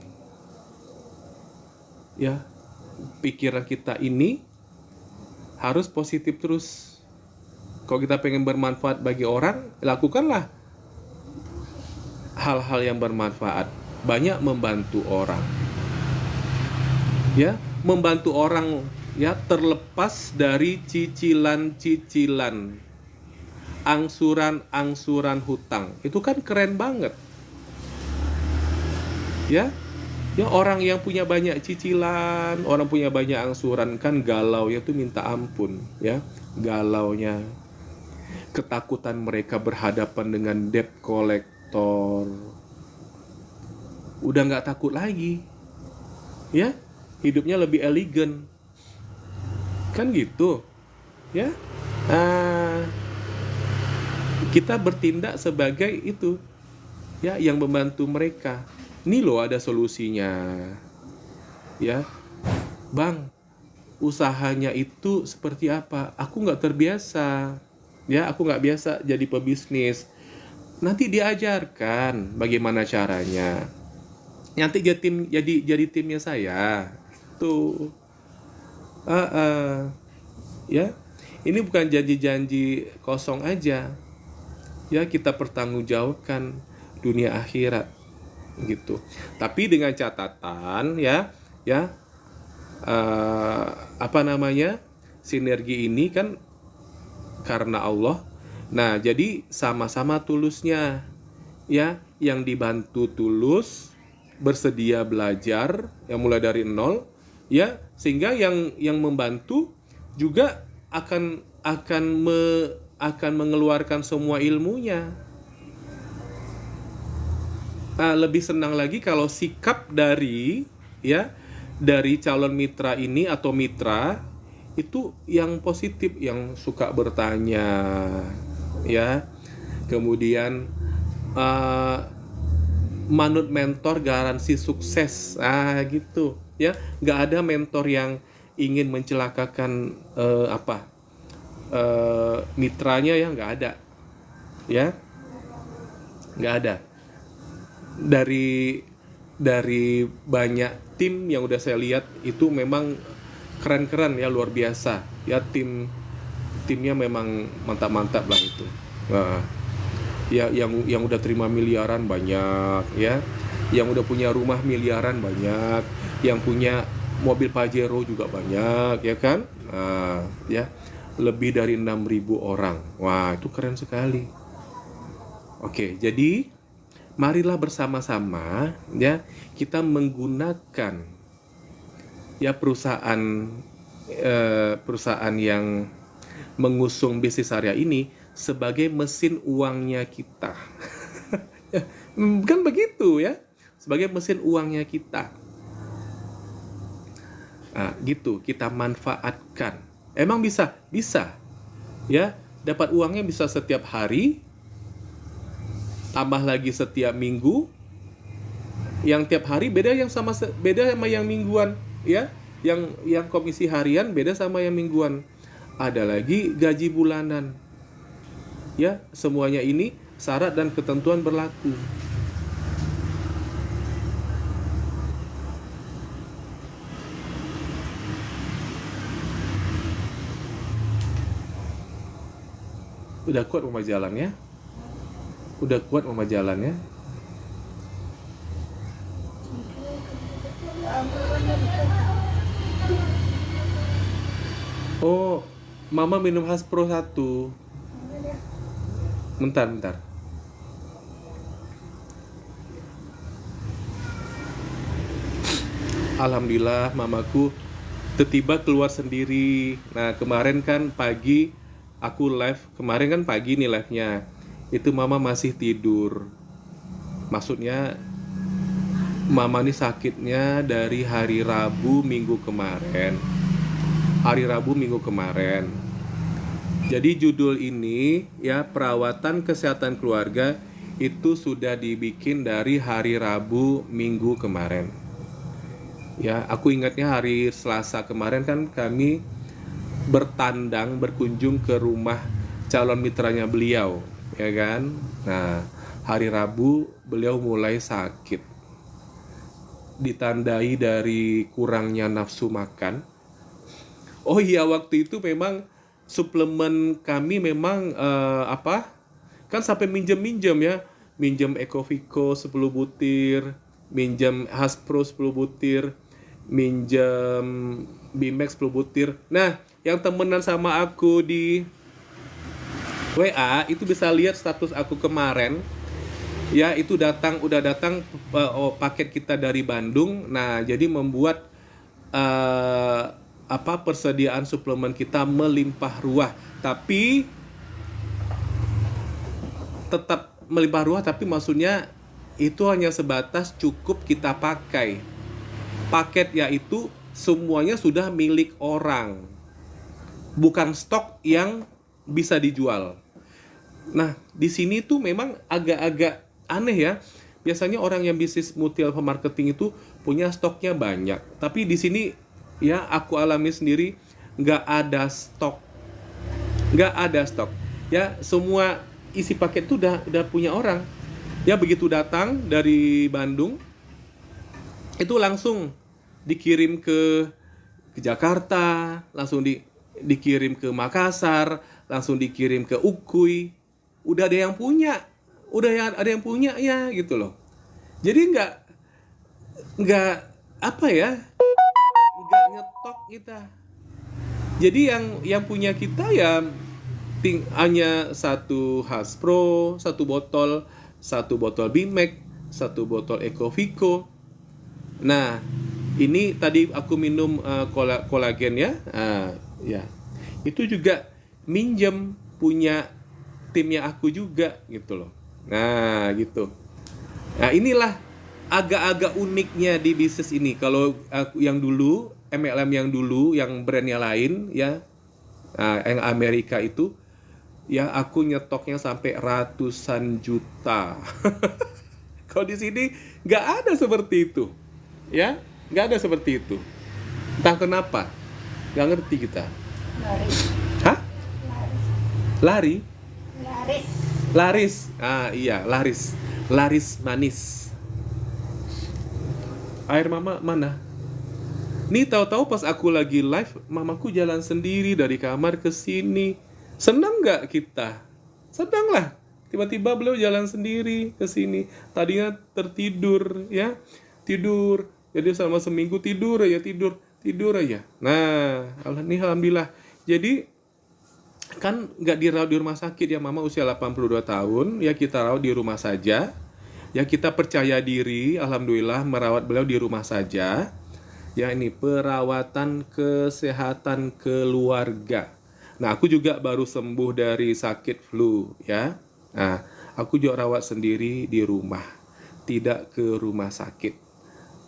ya. Pikiran kita ini harus positif terus. Kalau kita pengen bermanfaat bagi orang, lakukanlah hal-hal yang bermanfaat. Banyak membantu orang, ya, membantu orang, ya, terlepas dari cicilan-cicilan, angsuran hutang. Itu kan keren banget, ya. Ya, orang yang punya banyak cicilan, orang punya banyak angsuran, kan galau ya tuh minta ampun, ya, galaunya. Ketakutan mereka berhadapan dengan debt collector, udah nggak takut lagi, ya, hidupnya lebih elegan, kan gitu, ya. Ah, kita bertindak sebagai itu, ya, yang membantu mereka. Ini loh ada solusinya, ya, bang. Usahanya itu seperti apa? Aku nggak terbiasa, ya, aku nggak biasa jadi pebisnis. Nanti diajarkan bagaimana caranya. Nanti jadi timnya saya. Tuh, ya. Ini bukan janji-janji kosong aja. Ya, kita pertanggungjawabkan dunia akhirat gitu. Tapi dengan catatan, ya, apa namanya, sinergi ini kan karena Allah. Nah, jadi sama-sama tulusnya, ya, yang dibantu tulus, bersedia belajar, yang mulai dari nol, ya, sehingga yang membantu juga akan mengeluarkan semua ilmunya. Nah, lebih senang lagi kalau sikap dari, ya, dari calon mitra ini atau mitra itu yang positif, yang suka bertanya, ya, kemudian manut mentor garansi sukses, gitu, ya. Nggak ada mentor yang ingin mencelakakan mitranya, ya, nggak ada, ya, nggak ada. Dari banyak tim yang udah saya lihat itu memang keren-keren, ya, luar biasa, ya, timnya memang mantap-mantap lah itu. Nah, ya, yang udah terima miliaran banyak, ya, yang udah punya rumah miliaran banyak, yang punya mobil Pajero juga banyak, ya kan. Nah, ya, lebih dari 6.000 orang. Wah, itu keren sekali. Oke, jadi marilah bersama-sama, ya, kita menggunakan, ya, perusahaan yang mengusung bisnis area ini sebagai mesin uangnya kita. Kan begitu, ya, sebagai mesin uangnya kita. Nah, gitu, kita manfaatkan. Emang bisa, ya, dapat uangnya bisa setiap hari, tambah lagi setiap minggu. Yang tiap hari beda sama yang mingguan, ya. Yang komisi harian beda sama yang mingguan. Ada lagi gaji bulanan. Ya, semuanya ini syarat dan ketentuan berlaku. Udah kuat mama jalannya? Udah kuat mama jalannya? Oh, mama minum Haspro 1. Bentar. Alhamdulillah mamaku tiba keluar sendiri. Nah, kemarin kan pagi aku live, kemarin kan pagi nih live-nya. Itu mama masih tidur. Maksudnya mama nih sakitnya dari hari Rabu minggu kemarin. Jadi judul ini, ya, perawatan kesehatan keluarga itu sudah dibikin dari hari Rabu minggu kemarin. Ya, aku ingatnya hari Selasa kemarin kan kami berkunjung ke rumah calon mitranya beliau, ya kan. Nah, hari Rabu beliau mulai sakit, ditandai dari kurangnya nafsu makan. Oh iya, waktu itu memang suplemen kami memang kan sampai minjem ya, minjem Ecovico 10 butir, minjem Haspro 10 butir, minjem Bimex 10 butir. Nah, yang temenan sama aku di WA itu bisa lihat status aku kemarin. Ya, itu udah datang paket kita dari Bandung. Nah, jadi membuat persediaan suplemen kita melimpah ruah. Tapi tetap melimpah ruah, tapi maksudnya itu hanya sebatas cukup kita pakai. Paket yaitu semuanya sudah milik orang, bukan stok yang bisa dijual. Nah, di sini tuh memang agak-agak aneh ya. Biasanya orang yang bisnis multi level marketing itu punya stoknya banyak. Tapi di sini ya aku alami sendiri, nggak ada stok. Nggak ada stok. Ya, semua isi paket itu udah punya orang. Ya, begitu datang dari Bandung, itu langsung dikirim ke Jakarta, langsung dikirim ke Makassar, langsung dikirim ke Ukui. Udah ada yang punya, ada yang punya ya gitu loh. Jadi nggak apa ya, nggak nyetok kita. Jadi yang punya kita ya hanya satu Hasbro, satu botol Bimek, satu botol Ecovico. Nah, ini tadi aku minum kolagen ya. Ya. Itu juga minjem punya timnya aku juga gitu loh. Nah, gitu. Nah, inilah agak-agak uniknya di bisnis ini. Kalau aku yang dulu, MLM yang dulu, yang brandnya lain ya, yang Amerika itu, ya aku nyetoknya sampai ratusan juta. Kalau di sini nggak ada seperti itu, ya, nggak ada seperti itu. Entah kenapa, nggak ngerti kita. Laris. Hah? Lari? Laris. Laris. Iya, laris. Laris manis. Air mama mana? Nih tahu-tahu pas aku lagi live, mamaku jalan sendiri dari kamar ke sini. Senang nggak kita? Senang lah. Tiba-tiba beliau jalan sendiri ke sini. Tadinya tertidur, ya, tidur. Jadi selama seminggu tidur aja. Nah, alhamdulillah. Jadi kan nggak dirawat di rumah sakit ya, mama usia 82 tahun, ya kita rawat di rumah saja. Ya kita percaya diri, alhamdulillah merawat beliau di rumah saja. Ya ini perawatan kesehatan keluarga. Nah, aku juga baru sembuh dari sakit flu ya. Nah, aku juga rawat sendiri di rumah, tidak ke rumah sakit.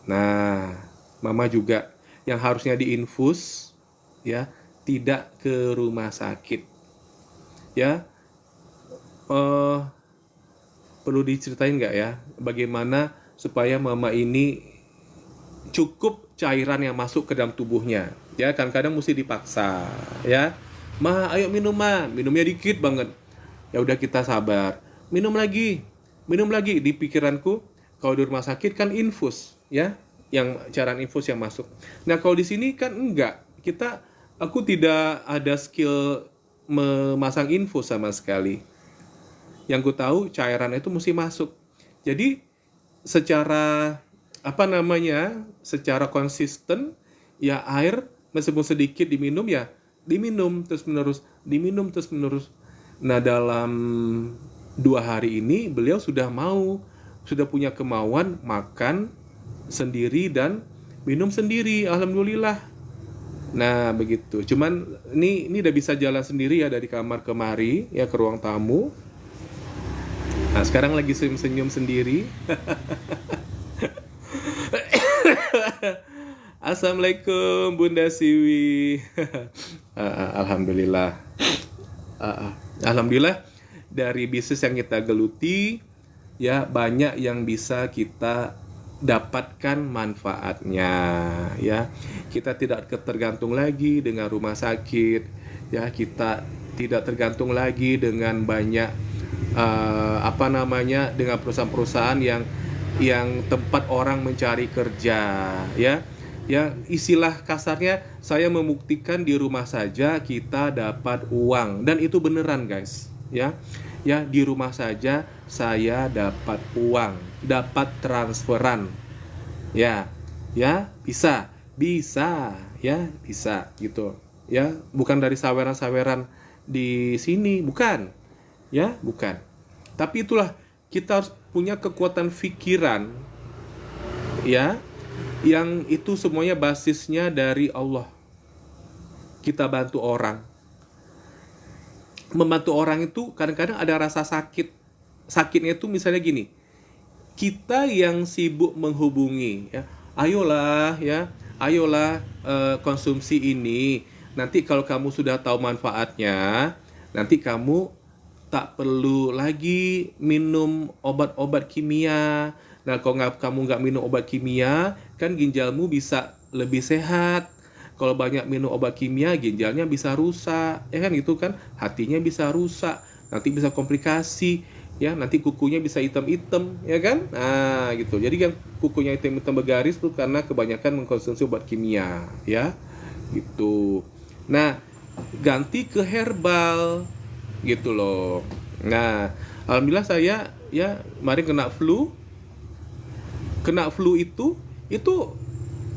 Nah, mama juga yang harusnya diinfus ya, tidak ke rumah sakit. Ya, perlu diceritain nggak ya, bagaimana supaya mama ini cukup cairan yang masuk ke dalam tubuhnya. Ya, kadang-kadang mesti dipaksa ya. Ma, ayo minum ma, minumnya dikit banget. Ya udah kita sabar. Minum lagi. Di pikiranku kalau di rumah sakit kan infus ya, yang cairan infus yang masuk. Nah, kalau di sini kan enggak. Aku tidak ada skill memasang infus sama sekali. Yang ku tahu cairan itu mesti masuk. Jadi secara secara konsisten ya, air meskipun sedikit diminum ya diminum terus menerus. Nah, dalam 2 hari ini beliau sudah punya kemauan makan sendiri dan minum sendiri, alhamdulillah. Nah, begitu. Cuman ini udah bisa jalan sendiri ya, dari kamar kemari ya ke ruang tamu. Nah, sekarang lagi senyum-senyum sendiri. Assalamualaikum Bunda Siwi. Alhamdulillah. Alhamdulillah dari bisnis yang kita geluti ya, banyak yang bisa kita dapatkan manfaatnya ya. Kita tidak tergantung lagi dengan rumah sakit ya, kita tidak tergantung lagi dengan banyak dengan perusahaan-perusahaan yang tempat orang mencari kerja ya. Ya, istilah kasarnya saya membuktikan di rumah saja kita dapat uang, dan itu beneran guys ya. Ya, di rumah saja saya dapat uang, dapat transferan. Ya bisa ya, bisa gitu. Ya, bukan dari saweran-saweran di sini, bukan. Ya, bukan. Tapi itulah, kita harus punya kekuatan pikiran ya, yang itu semuanya basisnya dari Allah. Kita bantu orang. Membantu orang itu kadang-kadang ada rasa sakit. Sakitnya itu misalnya gini, kita yang sibuk menghubungi, ya. Ayolah konsumsi ini. Nanti kalau kamu sudah tahu manfaatnya, nanti kamu tak perlu lagi minum obat-obat kimia. Nah, kalau kamu nggak minum obat kimia, kan ginjalmu bisa lebih sehat. Kalau banyak minum obat kimia, ginjalnya bisa rusak, ya kan gitu kan? Hatinya bisa rusak, nanti bisa komplikasi, ya nanti kukunya bisa hitam-hitam, ya kan? Nah, gitu. Jadi kan kukunya hitam-hitam bergaris tuh karena kebanyakan mengkonsumsi obat kimia, ya, gitu. Nah, ganti ke herbal, gitu loh. Nah, alhamdulillah saya ya kemarin kena flu itu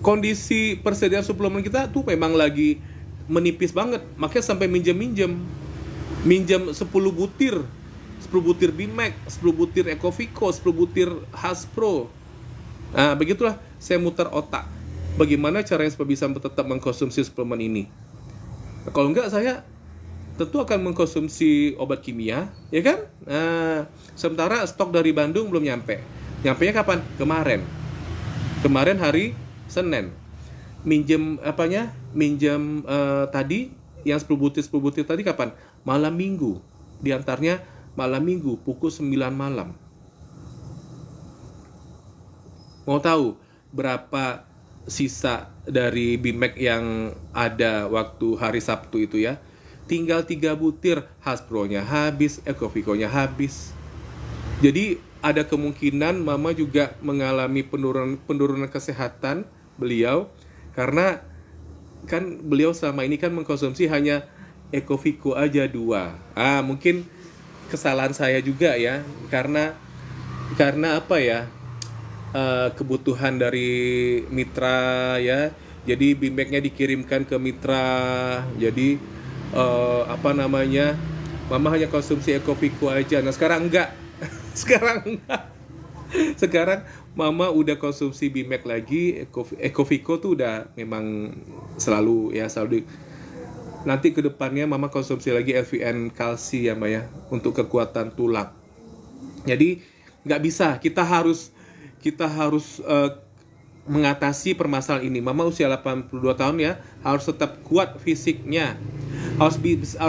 kondisi persediaan suplemen kita tuh memang lagi menipis banget, makanya sampai minjem 10 butir Bimax, 10 butir Ecovico, 10 butir Haspro. Nah, begitulah saya muter otak bagaimana caranya supaya bisa tetap mengkonsumsi suplemen ini. Nah, kalau enggak saya tentu akan mengkonsumsi obat kimia, ya kan? Nah, sementara stok dari Bandung belum nyampe. Nyampenya kapan? Kemarin hari Senin. Minjem tadi yang 10 butir tadi kapan? Malam Minggu. Diantaranya malam Minggu pukul 9 malam. Mau tahu berapa sisa dari Bimax yang ada waktu hari Sabtu itu ya? Tinggal 3 butir, Haspronya habis, Ecovico-nya habis. Jadi ada kemungkinan Mama juga mengalami penurunan kesehatan beliau karena kan beliau selama ini kan mengkonsumsi hanya Ecovico aja 2. Mungkin kesalahan saya juga ya karena apa ya? Kebutuhan dari mitra ya. Jadi Bimax-nya dikirimkan ke mitra. Jadi Mama hanya konsumsi Ecovico aja. Nah, sekarang enggak. Sekarang Mama udah konsumsi Bimax lagi. Ecovico tuh udah memang selalu. Nanti ke depannya Mama konsumsi lagi LVN kalsi ya, Mbak ya, untuk kekuatan tulang. Jadi nggak bisa, kita harus mengatasi permasalahan ini. Mama usia 82 tahun ya, harus tetap kuat fisiknya. Harus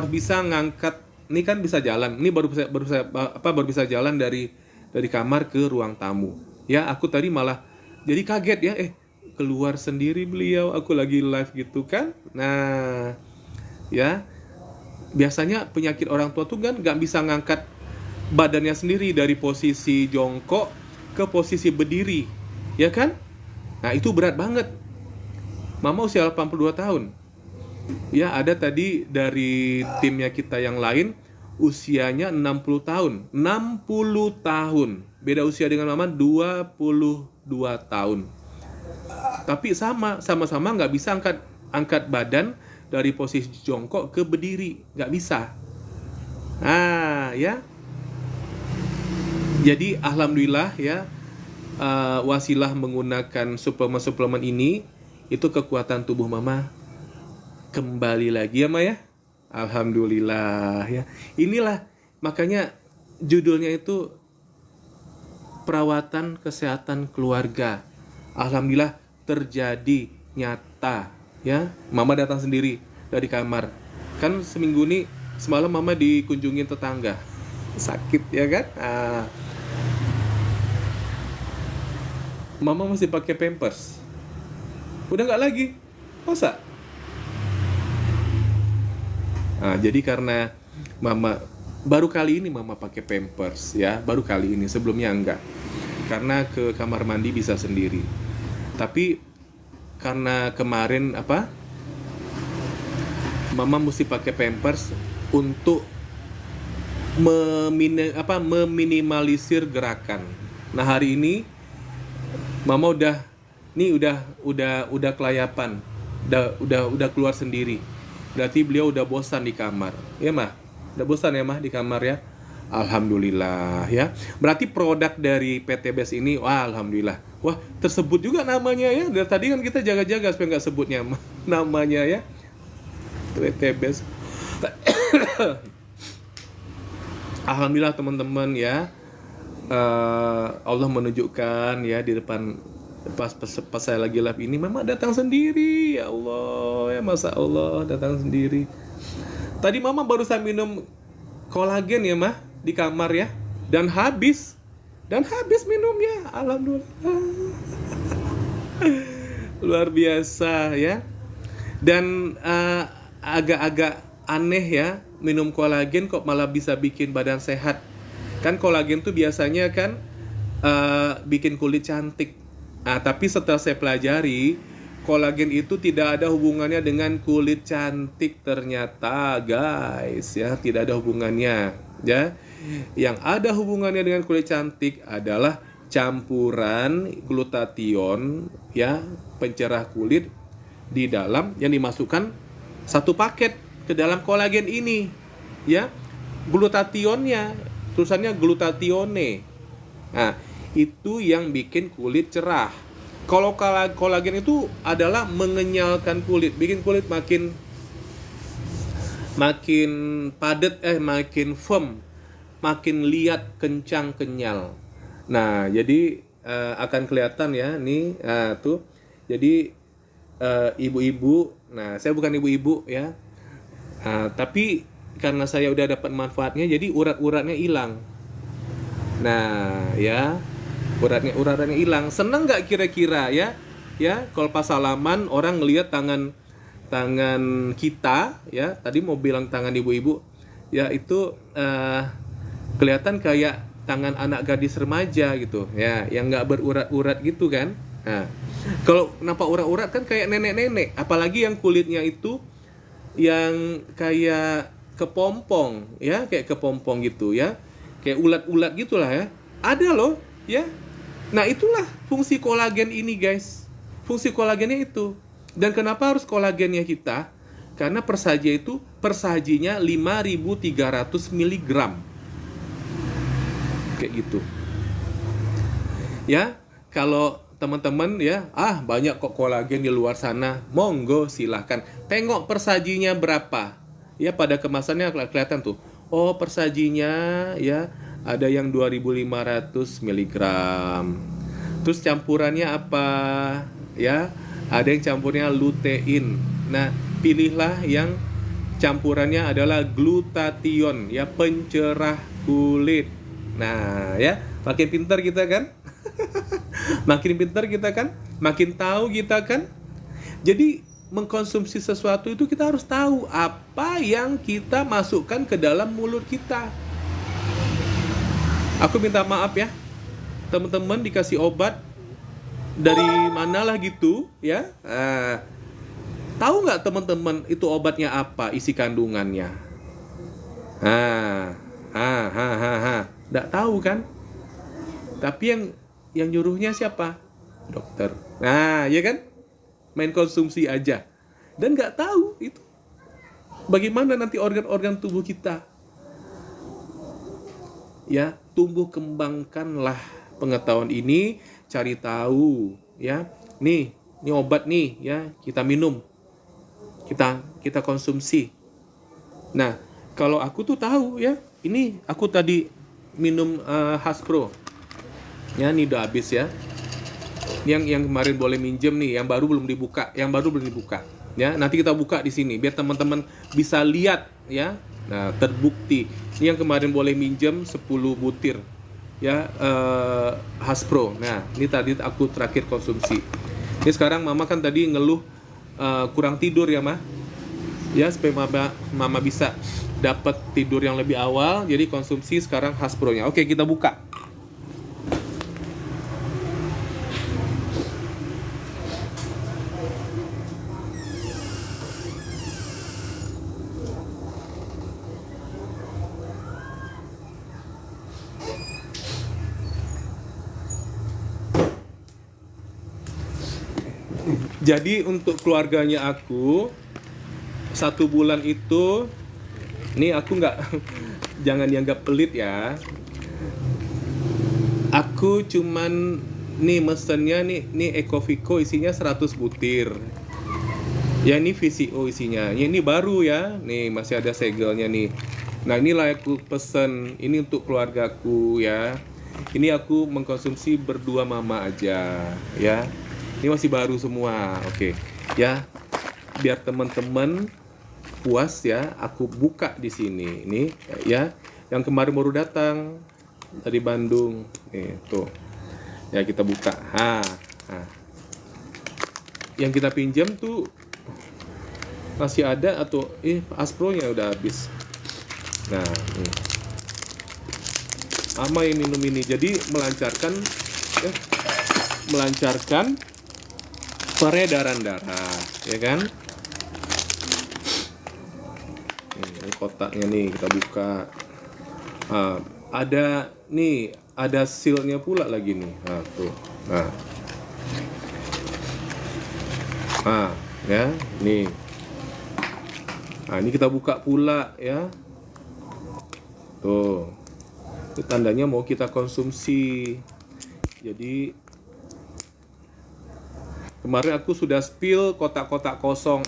bisa ngangkat. Ini kan bisa jalan. Ini baru bisa jalan dari kamar ke ruang tamu. Ya, aku tadi malah jadi kaget ya, keluar sendiri beliau, aku lagi live gitu kan. Nah, ya. Biasanya penyakit orang tua tuh kan nggak bisa ngangkat badannya sendiri dari posisi jongkok ke posisi berdiri. Ya kan? Nah, itu berat banget. Mama usia 82 tahun. Ya, ada tadi dari timnya kita yang lain usianya 60 tahun. 60 tahun. Beda usia dengan Mama 22 tahun. Tapi sama-sama nggak bisa angkat badan dari posisi jongkok ke berdiri. Nggak bisa. Ya. Jadi alhamdulillah ya, wasilah menggunakan suplemen ini, itu kekuatan tubuh Mama kembali lagi ya, Ma ya. Alhamdulillah ya. Inilah makanya judulnya itu perawatan kesehatan keluarga. Alhamdulillah terjadi nyata ya. Mama datang sendiri dari kamar. Kan seminggu ini semalam Mama dikunjungin tetangga. Sakit ya kan? Mama masih pakai Pampers. Udah nggak lagi. Masa? Jadi karena Mama baru kali ini Mama pakai Pampers ya, baru kali ini, sebelumnya enggak. Karena ke kamar mandi bisa sendiri. Tapi karena kemarin Mama mesti pakai Pampers untuk meminimalisir gerakan. Nah, hari ini Mama udah kelayapan. Udah keluar sendiri. Berarti beliau udah bosan di kamar. Ya, Mah? Udah bosan ya, Mah, di kamar ya? Alhamdulillah ya. Berarti produk dari PT Best ini, wah alhamdulillah. Wah, tersebut juga namanya ya. Dari tadi kan kita jaga-jaga supaya nggak sebutnya namanya ya. PT Best. Alhamdulillah teman-teman ya. Allah menunjukkan ya di depan pas saya lagi live ini Mama datang sendiri, ya Allah, ya Masa Allah datang sendiri. Tadi Mama barusan minum kolagen ya Mah di kamar ya, dan habis minumnya, alhamdulillah. Luar biasa ya. Dan agak-agak aneh ya, minum kolagen kok malah bisa bikin badan sehat. Kan kolagen tuh biasanya kan bikin kulit cantik. Nah, tapi setelah saya pelajari, kolagen itu tidak ada hubungannya dengan kulit cantik ternyata, guys, ya, tidak ada hubungannya, ya. Yang ada hubungannya dengan kulit cantik adalah campuran glutathione, ya, pencerah kulit di dalam yang dimasukkan satu paket ke dalam kolagen ini, ya. Glutathione-nya, tulisannya glutathione. Nah, itu yang bikin kulit cerah. Kalau kolagen itu adalah mengenyalkan kulit, bikin kulit makin padat, makin firm, makin liat, kencang, kenyal. Nah, jadi akan kelihatan ya, nih, tuh. Jadi ibu-ibu, nah saya bukan ibu-ibu ya, tapi karena saya udah dapat manfaatnya, jadi urat-uratnya hilang. Nah, ya, uratnya hilang. Seneng nggak kira-kira ya? Ya, kalau pas salaman orang ngelihat tangan kita ya. Tadi mau bilang tangan ibu-ibu, ya itu kelihatan kayak tangan anak gadis remaja gitu ya, yang nggak berurat-urat gitu kan. Nah, kalau nampak urat-urat kan kayak nenek-nenek, apalagi yang kulitnya itu yang kayak kepompong ya, kayak kepompong gitu ya, kayak ulat-ulat gitulah ya, ada loh ya. Nah, itulah fungsi kolagen ini, guys. Fungsi kolagennya itu. Dan kenapa harus kolagennya kita? Karena persajinya 5.300 mg. Kayak gitu. Ya, kalau teman-teman ya, banyak kok kolagen di luar sana, monggo silahkan. Tengok persajinya berapa. Ya, pada kemasannya kelihatan tuh. Oh, persajinya ya ada yang 2.500 mg. Terus campurannya apa? Ya, ada yang campurnya lutein. Nah, pilihlah yang campurannya adalah glutathione, ya, pencerah kulit. Nah, ya, makin pintar kita kan? Makin pintar kita kan? Makin tahu kita kan? Jadi, mengkonsumsi sesuatu itu kita harus tahu apa yang kita masukkan ke dalam mulut kita. Aku minta maaf ya, teman-teman dikasih obat dari manalah gitu ya. Tahu nggak teman-teman itu obatnya apa, isi kandungannya? Nggak tahu kan? Tapi yang nyuruhnya siapa? Dokter. Nah, ya kan? Main konsumsi aja dan nggak tahu itu bagaimana nanti organ-organ tubuh kita. Ya, tumbuh kembangkanlah pengetahuan ini, cari tahu ya. Nih obat nih ya, kita minum. Kita konsumsi. Nah, kalau aku tuh tahu ya, ini aku tadi minum Haspro. Ya, ini udah habis ya. Yang kemarin boleh minjem nih, yang baru belum dibuka. Ya, nanti kita buka di sini biar teman-teman bisa lihat ya. Nah, terbukti. Ini yang kemarin boleh minjem 10 butir. Ya, Haspro. Nah, ini tadi aku terakhir konsumsi. Ini sekarang Mama kan tadi ngeluh kurang tidur ya, Ma. Ya, supaya Mama bisa dapat tidur yang lebih awal, jadi konsumsi sekarang Haspro-nya. Oke, kita buka. Jadi untuk keluarganya aku 1 bulan itu, nih aku nggak, jangan dianggap pelit ya. Aku cuman nih mesennya nih Ecovico isinya 100 butir. Ya, ini VCO isinya. Ya, ini baru ya. Nih masih ada segelnya nih. Nah, inilah aku pesen. Ini untuk keluargaku ya. Ini aku mengkonsumsi berdua mama aja, ya. Ini masih baru semua, oke. Ya, biar teman-teman puas ya, aku buka di sini. Ini, ya, yang kemarin baru datang dari Bandung. Nih, tuh. Ya, kita buka. Yang kita pinjam tuh masih ada atau Aspro-nya udah habis. Nah, nih. Ama yang minum ini, jadi melancarkan peredaran darah, ya kan? Ini kotaknya nih, kita buka. Ada sealnya pula lagi nih. Nah, tuh. Ya, nih. Nah, ini kita buka pula ya. Tuh. Itu tandanya mau kita konsumsi. Jadi kemarin aku sudah spill kotak-kotak kosong,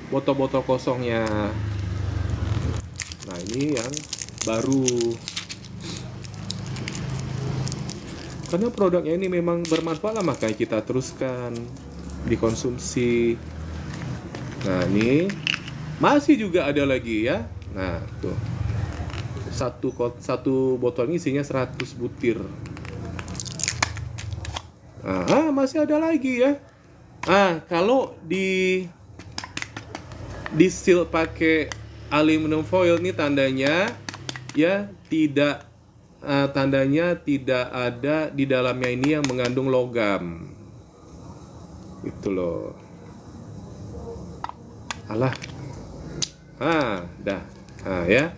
botol-botol kosongnya. Nah, ini yang baru. Karena produknya ini memang bermanfaat lah, makanya kita teruskan dikonsumsi. Nah, ini masih juga ada lagi ya. Nah, tuh. Satu botol ini isinya 100 butir. Masih ada lagi ya. Kalau di seal pakai aluminium foil ini tandanya ya tandanya tidak ada di dalamnya ini yang mengandung logam. Itu loh. Alah. Dah. Ya.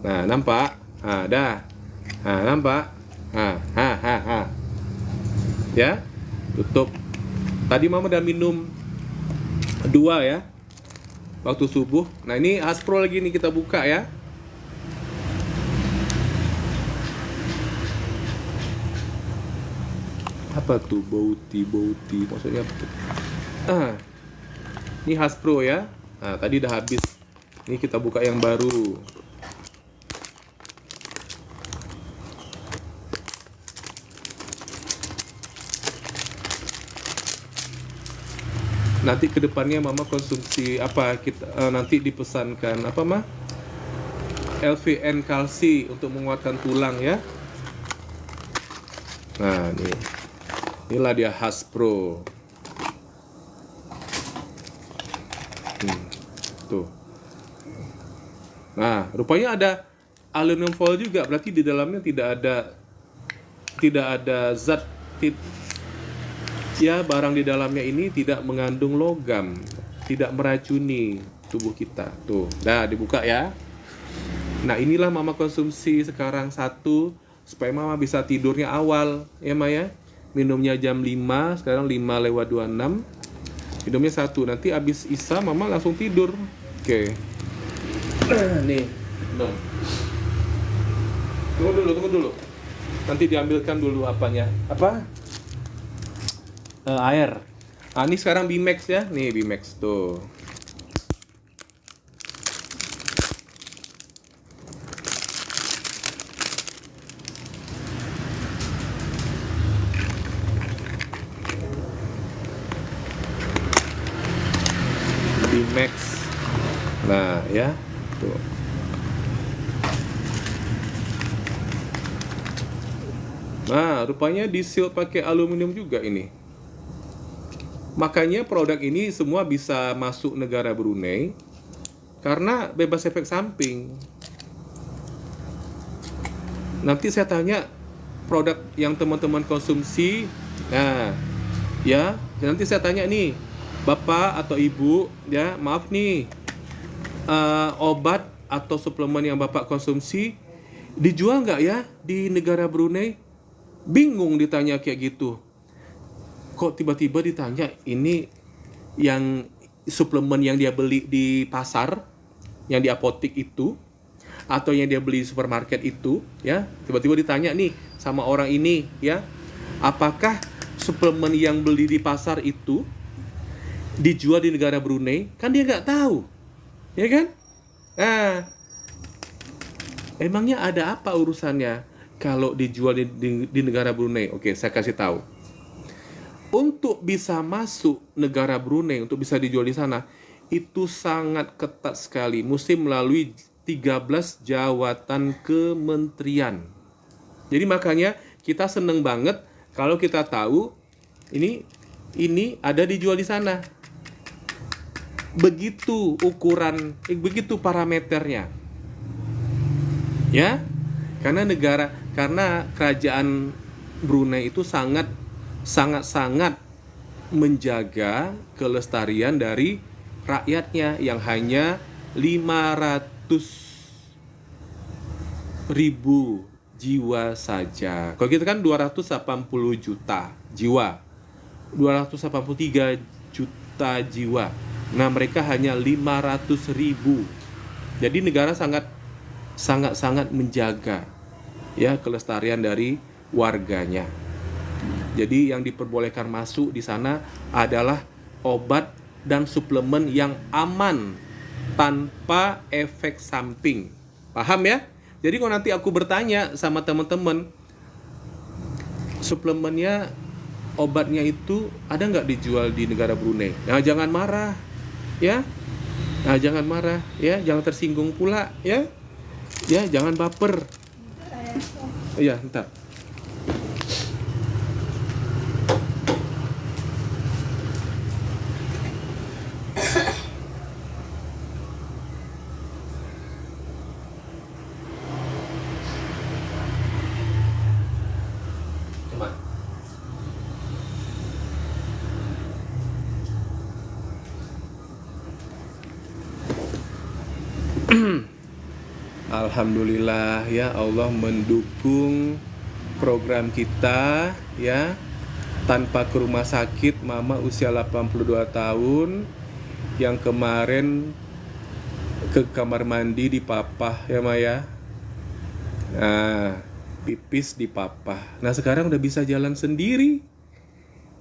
Nah, nampak? Dah. Nampak? Ya, tutup. Tadi mama udah minum 2 ya, waktu subuh. Nah, ini Aspro lagi nih, kita buka ya. Apa tuh? Bouti, maksudnya apa tuh? Ini Aspro ya. Nah, tadi udah habis. Ini kita buka yang baru. Nanti kedepannya mama konsumsi apa, kita nanti dipesankan apa mah, LVN kalsi untuk menguatkan tulang ya. Nah, inilah dia Aspro. Tuh. Nah, rupanya ada aluminium foil juga, berarti di dalamnya tidak ada zat ya, barang di dalamnya ini tidak mengandung logam, tidak meracuni tubuh kita. Tuh, dah dibuka ya. Nah, inilah mama konsumsi sekarang 1 supaya mama bisa tidurnya awal ya Maya. Minumnya jam 5, sekarang 5:26. Minumnya 1, nanti habis Isya mama langsung tidur. Oke. Nih, tunggu dulu. Nanti diambilkan dulu apanya? Apa? Air. Ini sekarang Bimax ya. Nih Bimax tuh. Bimax. Nah, ya. Tuh. Nah, rupanya di seal pakai aluminium juga ini. Makanya produk ini semua bisa masuk negara Brunei karena bebas efek samping. Nanti saya tanya produk yang teman-teman konsumsi. Nah, ya, nanti saya tanya nih, Bapak atau Ibu, ya, maaf nih, obat atau suplemen yang Bapak konsumsi dijual nggak ya di negara Brunei? Bingung ditanya kayak gitu. Kok tiba-tiba ditanya ini yang suplemen yang dia beli di pasar, yang di apotek itu, atau yang dia beli di supermarket itu, ya, tiba-tiba ditanya nih sama orang ini, ya, apakah suplemen yang beli di pasar itu dijual di negara Brunei? Kan dia nggak tahu, ya kan? Nah, emangnya ada apa urusannya? kalau dijual di negara Brunei? Oke, saya kasih tahu. Untuk bisa masuk negara Brunei, untuk bisa dijual di sana, itu sangat ketat sekali. Mesti melalui 13 jawatan kementerian. Jadi makanya kita seneng banget kalau kita tahu ini ada dijual di sana. Begitu ukuran, begitu parameternya. Ya, karena kerajaan Brunei itu sangat menjaga kelestarian dari rakyatnya yang hanya 500.000 jiwa saja. Kalau kita kan 280 juta jiwa, 283 juta jiwa. Nah, mereka hanya 500.000. Jadi negara sangat menjaga ya kelestarian dari warganya. Jadi yang diperbolehkan masuk di sana adalah obat dan suplemen yang aman tanpa efek samping. Paham ya? Jadi kalau nanti aku bertanya sama teman-teman, suplemennya, obatnya itu ada nggak dijual di negara Brunei? Nah, jangan marah ya. Nah, jangan marah ya, jangan tersinggung pula ya. Ya, jangan baper. Iya, entar. Alhamdulillah ya, Allah mendukung program kita ya. Tanpa ke rumah sakit, mama usia 82 tahun yang kemarin ke kamar mandi dipapah ya Maya. Nah, pipis dipapah. Nah, sekarang udah bisa jalan sendiri.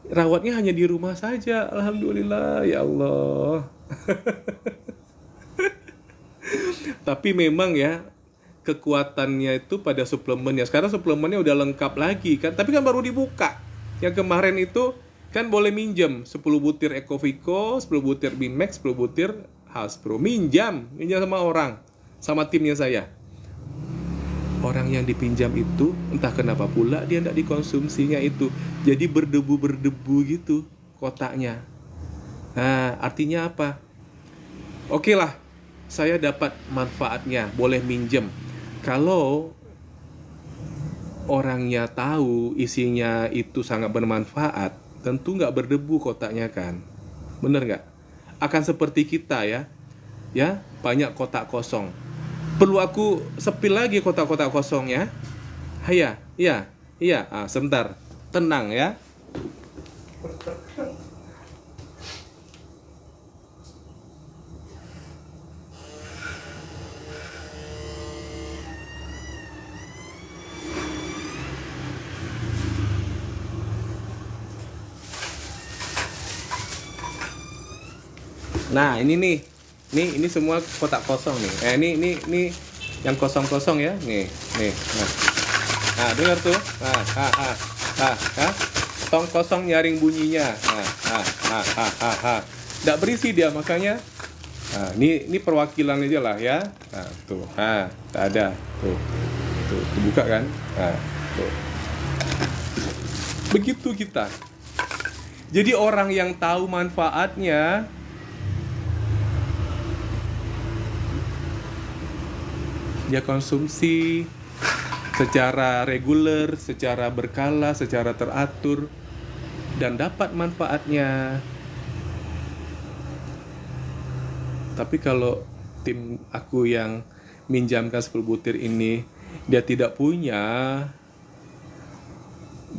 Rawatnya hanya di rumah saja. Alhamdulillah ya Allah. Tapi memang ya, kekuatannya itu pada suplemennya. Sekarang suplemennya udah lengkap lagi kan. Tapi kan baru dibuka. Yang kemarin itu kan boleh minjem 10 butir Ecovico, 10 butir Bimax, 10 butir Hasbro. Minjam sama orang, sama timnya saya. Orang yang dipinjam itu entah kenapa pula dia tidak dikonsumsinya itu. Jadi berdebu-berdebu gitu kotaknya. Nah, artinya apa? Oke lah, saya dapat manfaatnya, boleh minjem. Kalau orangnya tahu isinya itu sangat bermanfaat, tentu nggak berdebu kotaknya kan. Bener nggak? Akan seperti kita ya, banyak kotak kosong. Perlu aku sepil lagi kotak-kotak kosongnya? Iya. Sebentar, tenang ya. Nah, ini semua kotak kosong nih. Ini yang kosong-kosong ya. Nih. Nah, dengar tuh. Tong kosong nyaring bunyinya. Nggak berisi dia makanya. Nah, ini perwakilan aja lah ya. Nah, tuh. Tak ada. Tuh, kebuka kan? Nah, tuh. Begitu kita. Jadi orang yang tahu manfaatnya, dia konsumsi secara reguler, secara berkala, secara teratur, dan dapat manfaatnya. Tapi kalau tim aku yang minjamkan 10 butir ini, dia tidak punya,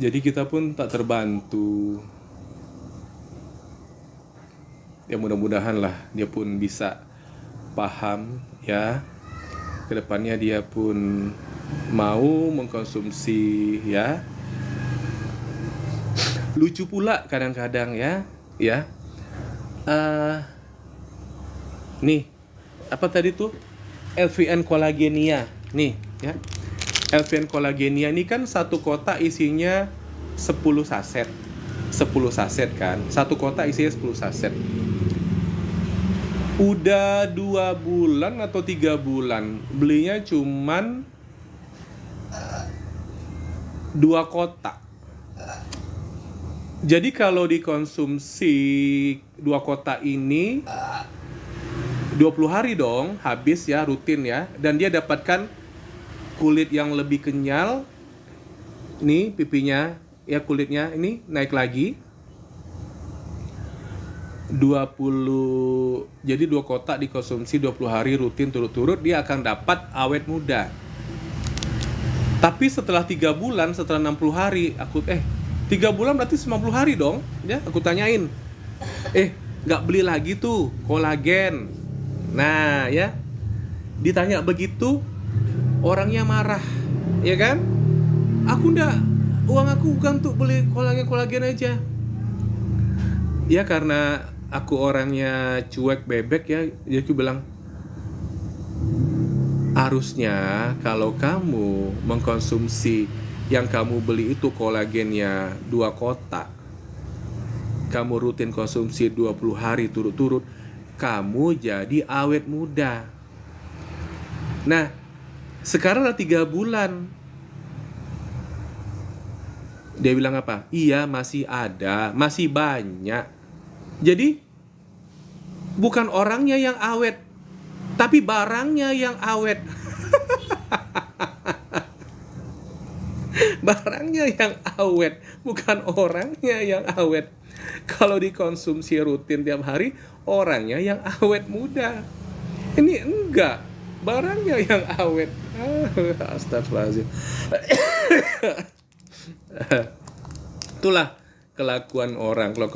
jadi kita pun tak terbantu. Ya mudah-mudahan lah dia pun bisa paham ya. Kedepannya dia pun mau mengkonsumsi ya. Lucu pula kadang-kadang ya. Nih, apa tadi tuh? LVN Collagenea. Nih ya. Elvian Kolagenia ini kan satu kotak isinya 10 saset. 10 saset kan. Satu kotak isinya 10 saset. Udah 2 bulan atau 3 bulan. Belinya cuman 2 kotak. Jadi kalau dikonsumsi 2 kotak ini 20 hari dong habis ya, rutin ya. Dan dia dapatkan kulit yang lebih kenyal. Nih pipinya ya, kulitnya ini naik lagi 20. Jadi 2 kotak dikonsumsi 20 hari rutin turut-turut, dia akan dapat awet muda. Tapi setelah 3 bulan, setelah 60 hari, 3 bulan berarti 90 hari dong. Ya, aku tanyain. Nggak beli lagi tuh kolagen. Nah, ya. Ditanya begitu, orangnya marah. Ya kan? Uang aku bukan untuk beli kolagen aja. Ya karena aku orangnya cuek bebek ya, jadi aku bilang, harusnya kalau kamu mengkonsumsi yang kamu beli itu kolagennya 2 kotak, kamu rutin konsumsi 20 hari turut-turut, kamu jadi awet muda. Nah, sekarang udah 3 bulan. Dia bilang apa? Iya, masih ada, masih banyak. Jadi bukan orangnya yang awet, tapi barangnya yang awet. Barangnya yang awet, bukan orangnya yang awet. Kalau dikonsumsi rutin tiap hari, orangnya yang awet muda. Ini enggak, barangnya yang awet. Astagfirullahaladzim. Itulah kelakuan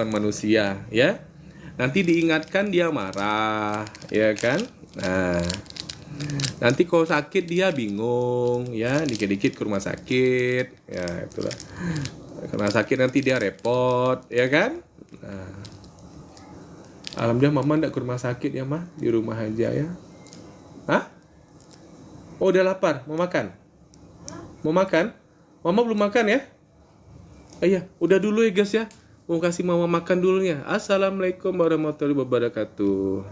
manusia, ya. Nanti diingatkan dia marah, ya kan? Nah, nanti kalau sakit dia bingung, ya, dikit-dikit ke rumah sakit, ya itulah. Karena sakit nanti dia repot, ya kan? Nah, alhamdulillah mama nggak ke rumah sakit ya mah, di rumah aja ya. Hah? Oh udah lapar, mau makan? Mau makan? Mama belum makan ya? Iya, udah dulu ya guys ya. Mau kasih mama makan dulunya. Assalamualaikum warahmatullahi wabarakatuh.